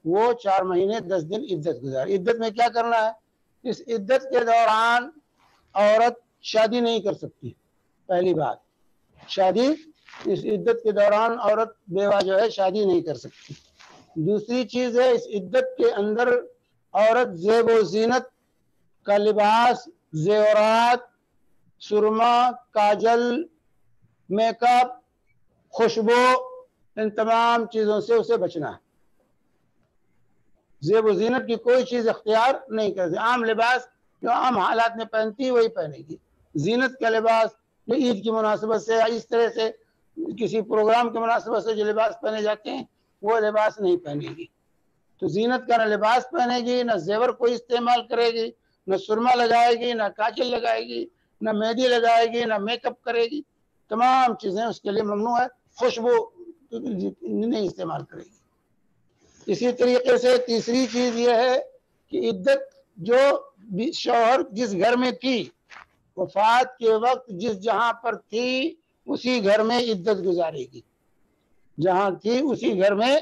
وہ 4 مہینے 10 دن عدت گزارے۔ عدت میں کیا کرنا ہے؟ اس عدت کے دوران عورت شادی نہیں کر سکتی، پہلی بات، شادی اس عدت کے دوران عورت بیوہ جو ہے شادی نہیں کر سکتی۔ دوسری چیز ہے، اس عدت کے اندر عورت زیب و زینت کا لباس، زیورات، سرما، کاجل، میک اپ، خوشبو، ان تمام چیزوں سے اسے بچنا ہے۔ زیب و زینت کی کوئی چیز اختیار نہیں کرتی۔ عام لباس جو عام حالات میں پہنتی ہے وہی پہنے گی۔ زینت کا لباس جو عید کی مناسبت سے یا اس طرح سے کسی پروگرام کی مناسبت سے جو لباس پہنے جاتے ہیں وہ لباس نہیں پہنے گی۔ تو زینت کا نہ لباس پہنے گی، نہ زیور کوئی استعمال کرے گی، نہ سرما لگائے گی، نہ کاجل لگائے گی، نہ مہندی لگائے گی، نہ میک اپ کرے گی، تمام چیزیں اس کے لیے ممنوع ہے۔ خوشبو نہیں استعمال کرے گی۔ اسی طریقے سے تیسری چیز یہ ہے کہ عدت جو شوہر جس گھر میں تھی، وفات کے وقت جس جہاں پر تھی اسی گھر میں عدت گزارے گی، جہاں تھی اسی گھر میں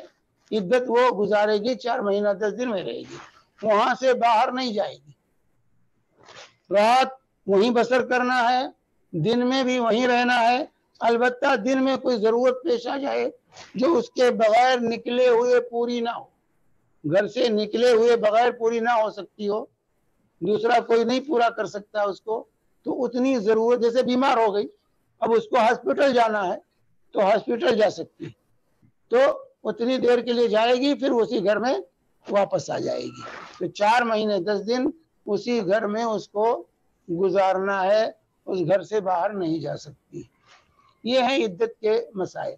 عدت وہ گزارے گی، 4 مہینہ 10 دن میں رہے گی، وہاں سے باہر نہیں جائے گی۔ رات وہیں بسر کرنا ہے، دن میں بھی وہیں رہنا ہے۔ البتہ دن میں کوئی ضرورت پیش آ جائے جو اس کے بغیر نکلے ہوئے پوری نہ ہو، گھر سے نکلے ہوئے بغیر پوری نہ ہو سکتی ہو، دوسرا کوئی نہیں پورا کر سکتا اس کو، تو اتنی ضرورت، جیسے بیمار ہو گئی اب اس کو ہاسپٹل جانا ہے تو ہاسپٹل جا سکتی ہے، تو اتنی دیر کے لیے جائے گی، پھر اسی گھر میں واپس آ جائے گی. تو 4 مہینے 10 دن اسی گھر میں اس کو گزارنا ہے، اس گھر سے باہر نہیں جا سکتی. یہ ہیں عدت کے مسائل.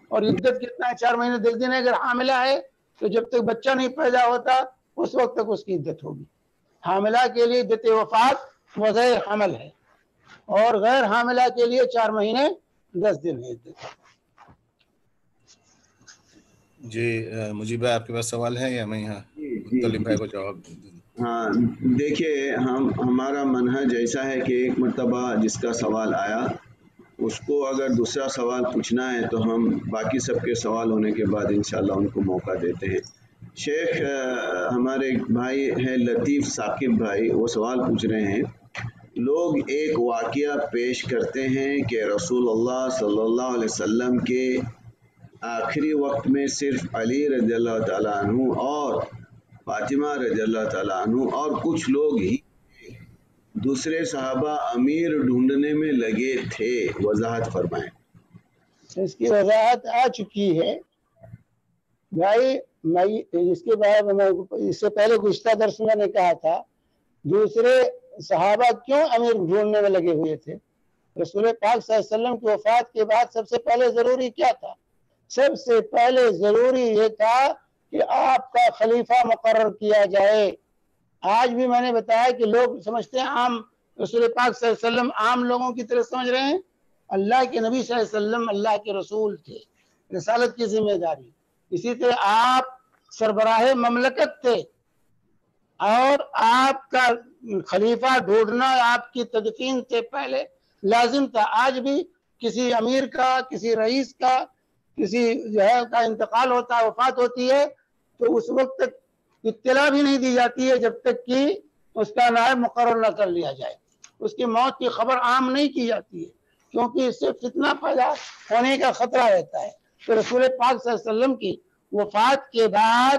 اور عدت کتنا ہے؟ 4 مہینے 10 دن ہے. اگر حاملہ ہے تو جب تک بچہ نہیں پیدا ہوتا اس وقت تک اس کی عدت ہوگی. حاملہ کے لیے عدت وفات وغیر حمل ہے، اور غیر حاملہ کے لیے 4 مہینے 10 دن ہے عدت. جی مجیب بھائی آپ کے پاس سوال ہے یا میں یہاں مطلب بھائی کو جواب دوں؟ ہاں دیکھیے، ہمارا منہج ایسا ہے کہ ایک مرتبہ جس کا سوال آیا اس کو اگر دوسرا سوال پوچھنا ہے تو ہم باقی سب کے سوال ہونے کے بعد انشاءاللہ ان کو موقع دیتے ہیں. شیخ ہمارے بھائی ہیں لطیف ثاقب بھائی، وہ سوال پوچھ رہے ہیں، لوگ ایک واقعہ پیش کرتے ہیں کہ رسول اللہ صلی اللہ علیہ وسلم کے آخری وقت میں صرف علی رضی اللہ تعالیٰ عنہ اور فاطمہ رضی اللہ تعالیٰ عنہ اور کچھ لوگ ہی دوسرے صحابہ امیر ڈھونڈنے میں لگے تھے. وضاحت فرمائیں. اس کی وضاحت آ چکی ہے بھائی. میں اس کے بارے میں اس سے پہلے گزشتہ درس میں نے کہا تھا دوسرے صحابہ کیوں امیر ڈھونڈنے میں لگے ہوئے تھے. رسول پاک صلی اللہ علیہ وسلم کی وفات کے بعد سب سے پہلے ضروری کیا تھا؟ سب سے پہلے ضروری یہ تھا کہ آپ کا خلیفہ مقرر کیا جائے. آج بھی میں نے بتایا کہ لوگ سمجھتے ہیں عام رسول پاک صلی اللہ علیہ وسلم عام لوگوں کی طرح سمجھ رہے ہیں. اللہ کے نبی صلی اللہ علیہ وسلم اللہ کے رسول تھے، رسالت کی ذمہ داری. اسی طرح آپ سربراہ مملکت تھے اور آپ کا خلیفہ ڈھونڈنا آپ کی تدفین سے پہلے لازم تھا. آج بھی کسی امیر کا، کسی رئیس کا، کسی جو ہے کا انتقال ہوتا ہے، وفات ہوتی ہے، تو اس وقت تک اطلاع بھی نہیں دی جاتی ہے جب تک کہ اس کا نائب مقرر نہ کر لیا جائے. اس کی موت کی خبر عام نہیں کی جاتی ہے کیونکہ اس سے فتنہ پیدا ہونے کا خطرہ رہتا ہے. تو رسول پاک صلی اللہ علیہ وسلم کی وفات کے بعد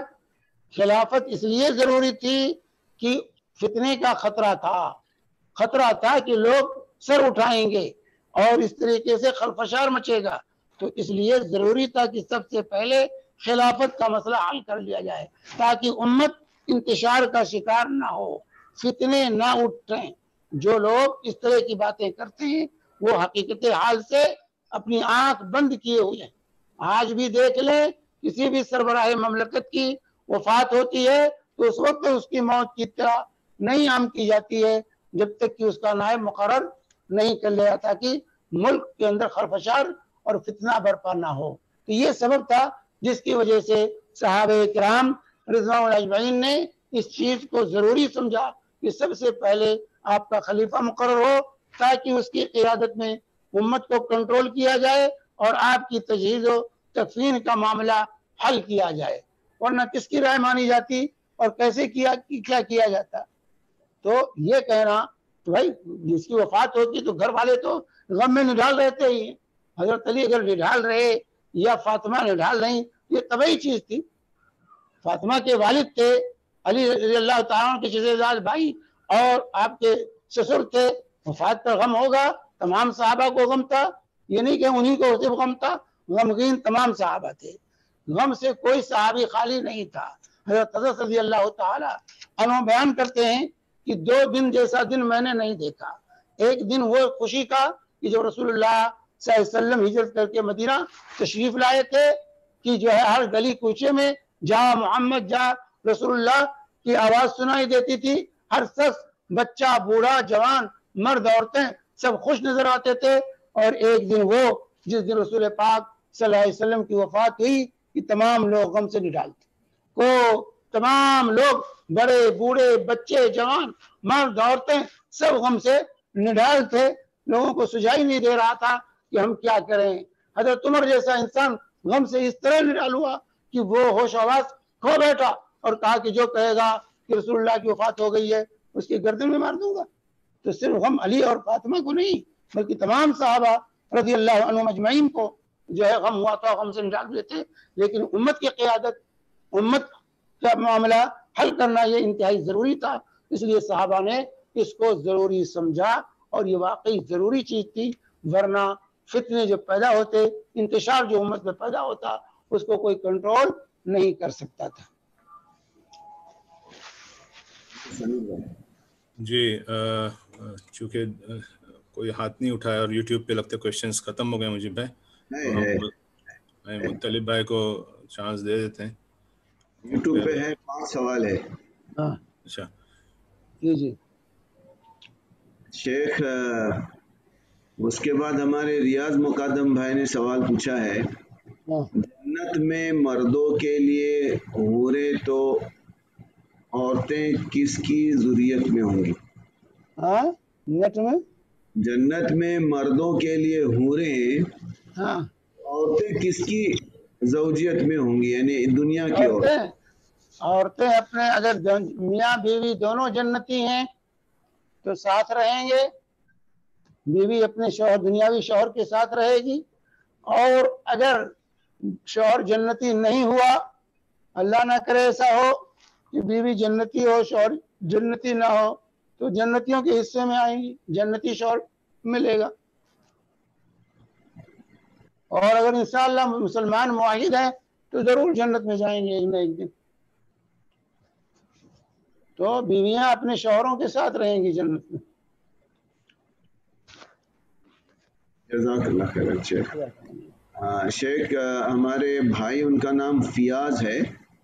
خلافت اس لیے ضروری تھی کہ فتنے کا خطرہ تھا کہ لوگ سر اٹھائیں گے اور اس طریقے سے خلفشار مچے گا. تو اس لیے ضروری تھا کہ سب سے پہلے خلافت کا مسئلہ حل کر لیا جائے تاکہ امت انتشار کا شکار نہ ہو، فتنے نہ اٹھیں. جو لوگ اس طرح کی باتیں کرتے ہیں وہ حقیقت حال سے اپنی آنکھ بند کیے ہوئے ہیں. آج بھی دیکھ لیں کسی بھی سربراہ مملکت کی وفات ہوتی ہے تو اس وقت اس کی موت کی اطلاع نہیں عام کی جاتی ہے جب تک کہ اس کا نائب مقرر نہیں کر لیا تاکہ ملک کے اندر خرفشار اور فتنہ برپا نہ ہو. تو یہ سبب تھا جس کی وجہ سے صحابہ کرام رضوان اللہ اجمعین نے اس چیز کو ضروری سمجھا کہ سب سے پہلے آپ کا خلیفہ مقرر ہو تاکہ اس کی قیادت میں امت کو کنٹرول کیا جائے اور آپ کی تجہیز و تکفین کا معاملہ حل کیا جائے. ورنہ کس کی رائے مانی جاتی اور کیسے کیا جاتا؟ تو یہ کہنا تو بھائی جس کی وفات ہوتی تو گھر والے تو غم میں نڈھال رہتے ہی ہیں. حضرت علی اگر نڈھال رہے یا فاطمہ نڈھال نہیں، یہ طبعی چیز تھی. فاطمہ کے والد تھے علی رضی اللہ تعالیٰ کے شہزاد بھائی اور آپ کے سسر تھے. وفات پر غم ہوگا، تمام صحابہ کو غم تھا. یہ نہیں کہ انہی کو صرف غم تھا، غمگین تمام صحابہ تھے. غم سے کوئی صحابی خالی نہیں تھا. حضرت رضی اللہ تعالیٰ عنہ بیان کرتے ہیں کہ 2 دن جیسا دن میں نے نہیں دیکھا. ایک دن وہ خوشی کا کہ جو رسول اللہ صلی اللہ علیہ وسلم ہجرت کر کے مدینہ تشریف لائے تھے کہ جو ہے ہر گلی کوچے میں جا محمد جا رسول اللہ کی آواز سنائی دیتی تھی. ہر شخص، بچہ، بوڑھا، جوان، مرد، عورتیں سب خوش نظر آتے تھے. اور ایک دن وہ جس دن رسول پاک صلی اللہ علیہ وسلم کی وفات ہوئی کہ تمام لوگ غم سے نڈالتے کو تمام لوگ بڑے بوڑھے بچے جوان مرد عورتیں سب غم سے نڈال تھے. لوگوں کو سجائی نہیں دے رہا تھا کہ ہم کیا کریں. حضرت عمر جیسا انسان غم سے اس طرح نڈال ہوا کہ وہ ہوش آواز کھو بیٹھا اور کہا کہ جو کہے گا کہ رسول اللہ کی وفات ہو گئی ہے اس کی گردن میں مار دوں گا. تو صرف غم علی اور فاطمہ کو نہیں بلکہ تمام صحابہ رضی اللہ عنہم اجمعین کو جو ہے غم ہوا تھا، غم سے نڈال ہوئے تھے. لیکن امت کی قیادت، امت کا معاملہ حل کرنا یہ انتہائی ضروری تھا. اس لیے صحابہ نے اس کو ضروری سمجھا اور یہ واقعی ضروری چیز تھی، ورنہ فتنے جو پیدا ہوتے، انتشار جو امت میں پیدا ہوتا، اس کو کوئی کنٹرول نہیں کر سکتا تھا۔ جی چونکہ کوئی ہاتھ نہیں اٹھایا اور یوٹیوب پہ لگتے کویشچنز ختم ہو گئے مجھے مطلب بھائی کو چانس دے دیتے ہیں۔ یوٹیوب پہ ہے 5 سوال ہے۔ اچھا جی شیخ، اس کے بعد ہمارے ریاض مقدم بھائی نے سوال پوچھا ہے، جنت میں مردوں کے لیے حوریں تو عورتیں کس کی ذریت میں ہوں گی؟ جنت میں مردوں کے لیے حوریں عورتیں کس کی زوجیت میں ہوں گی، یعنی دنیا کی عورتیں اپنے اگر میاں بیوی دونوں جنتی ہیں تو ساتھ رہیں گے، بیوی اپنے شوہر دنیاوی شوہر کے ساتھ رہے گی، اور اگر شوہر جنتی نہیں ہوا، اللہ نہ کرے ایسا ہو کہ بیوی جنتی ہو شوہر جنتی نہ ہو، تو جنتیوں کے حصے میں آئیں گی، جنتی شوہر ملے گا۔ اور اگر انشاءاللہ مسلمان معاہد ہیں تو ضرور جنت میں جائیں گے ایک نہ ایک دن۔ تو بیویاں اپنے شوہروں کے ساتھ رہیں گی جنت میں۔ جزاک اللہ خیر شیخ۔ شیخ ہمارے بھائی، ان کا نام فیاض ہے،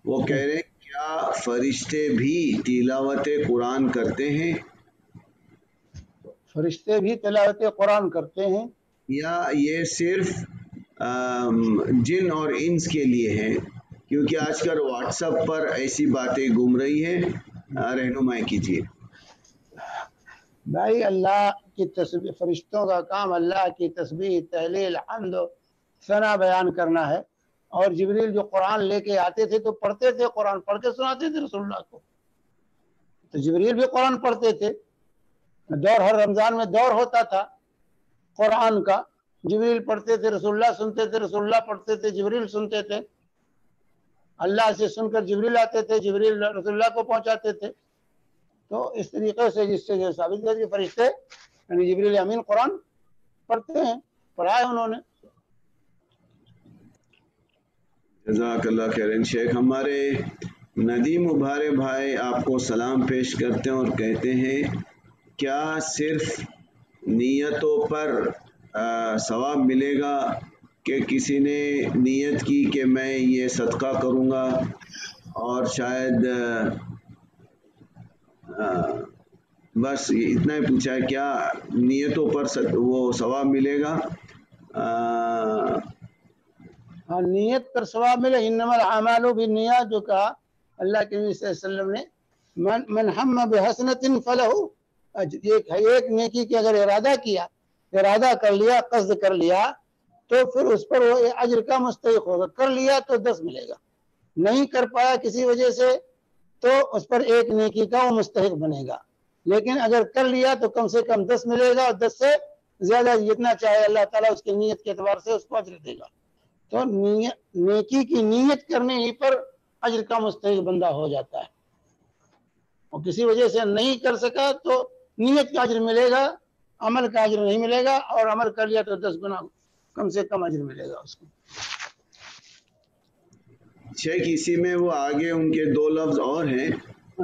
وہ کہہ رہے ہیں کیا فرشتے بھی تلاوت قرآن کرتے ہیں؟ فرشتے بھی تلاوت قرآن کرتے ہیں یا یہ صرف جن اور انس کے لیے ہے؟ کیونکہ آج کل واٹس ایپ پر ایسی باتیں گھوم رہی ہیں، رہنمائی کیجیے۔ بھائی اللہ کی تسبیح، فرشتوں کا کام اللہ کی تسبیح، تحلیل، حمد و ثنا بیان کرنا ہے، اور جبریل جو قرآن لے کے آتے تھے تو پڑھتے تھے، قرآن پڑھ کے سناتے تھے رسول اللہ کو۔ تو جبریل بھی قرآن پڑھتے تھے، ہر رمضان میں دور ہوتا تھا قرآن کا، جبریل پڑھتے تھے، رسول اللہ سنتے تھے، رسول اللہ پڑھتے تھے، جبریل سنتے تھے، اللہ سے سن کر جبریل آتے تھے، جبریل رسول اللہ کو پہنچاتے تھے۔ تو اس طریقے سے جس سے جو ثابت ہے کہ فرشتے یعنی جبریل امین قرآن پڑھتے ہیں، پڑھا ہے انہوں نے۔ جزاک اللہ خیر شیخ۔ ہمارے ندیم ابھارے بھائی آپ کو سلام پیش کرتے ہیں اور کہتے ہیں کیا صرف نیتوں پر ثواب ملے گا کہ کسی نے نیت کی کہ میں یہ صدقہ کروں گا اور شاید بس اتنا ہی پوچھا ہے، کیا نیتوں پر وہ ثواب ملے گا؟ ہاں، نیت پر ثواب ملے، انما الاعمال بالنیات جو کہا اللہ کے نبی صلی اللہ علیہ وسلم نے، من ہم بحسنۃ فلہ، ایک نیکی کی اگر ارادہ کیا، ارادہ کر لیا، قصد کر لیا، تو پھر اس پر وہ اجر کا مستحق ہوگا۔ کر لیا تو 10 ملے گا، نہیں کر پایا کسی وجہ سے تو اس پر ایک نیکی کا وہ مستحق بنے گا، لیکن اگر کر لیا تو کم سے کم 10 ملے گا، اور 10 سے زیادہ جتنا چاہے اللہ تعالیٰ اس کی نیت کے اعتبار سے اس کو اجر دے گا۔ تو نیکی کی نیت کرنے ہی پر اجر کا مستحق بندہ ہو جاتا ہے، اور کسی وجہ سے نہیں کر سکا تو نیت کا اجر ملے گا، عمل کا اجر نہیں ملے گا، اور عمل کر لیا تو 10 گنا کم سے کم اجر ملے گا اس کو۔ شیخ اسی میں وہ آگے ان کے 2 لفظ اور ہیں،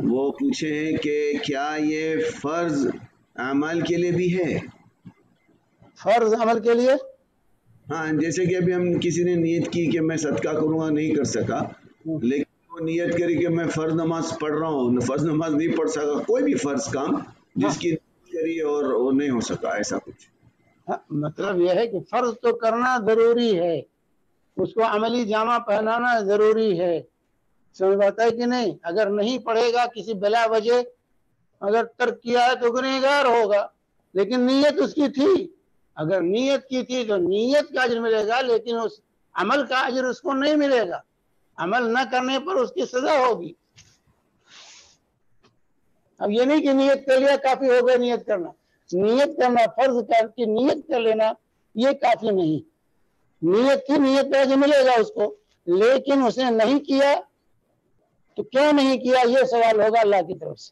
وہ پوچھے ہیں کہ کیا یہ فرض عمل کے لیے بھی ہے؟ فرض عمل کے لیے؟ ہاں، جیسے کہ ابھی ہم کسی نے نیت کی کہ میں صدقہ کروں گا، نہیں کر سکا، لیکن وہ نیت کری کہ میں فرض نماز پڑھ رہا ہوں، فرض نماز نہیں پڑھ سکا، کوئی بھی فرض کام جس کی نیت کری اور وہ نہیں ہو سکا، ایسا کچھ۔ مطلب یہ ہے کہ فرض تو کرنا ضروری ہے، اس کو عملی جامہ پہنانا ضروری ہے، سمجھ بات ہے کہ نہیں؟ اگر نہیں پڑھے گا کسی بلا وجہ، اگر ترک کیا ہے تو گنہگار ہوگا، لیکن نیت اس کی تھی، اگر نیت کی تھی تو نیت کا اجر ملے گا، لیکن اس عمل کا اجر اس کو نہیں ملے گا، عمل نہ کرنے پر اس کی سزا ہوگی۔ اب یہ نہیں کہ نیت کر لیا کافی ہو گیا نیت کرنا، نیت کرنا فرض کر کے نیت کر لینا یہ کافی نہیں، نیت کی نیت کا اجر ملے گا اس کو، لیکن اس نے نہیں کیا تو کیا نہیں کیا یہ سوال ہوگا اللہ کی طرف سے۔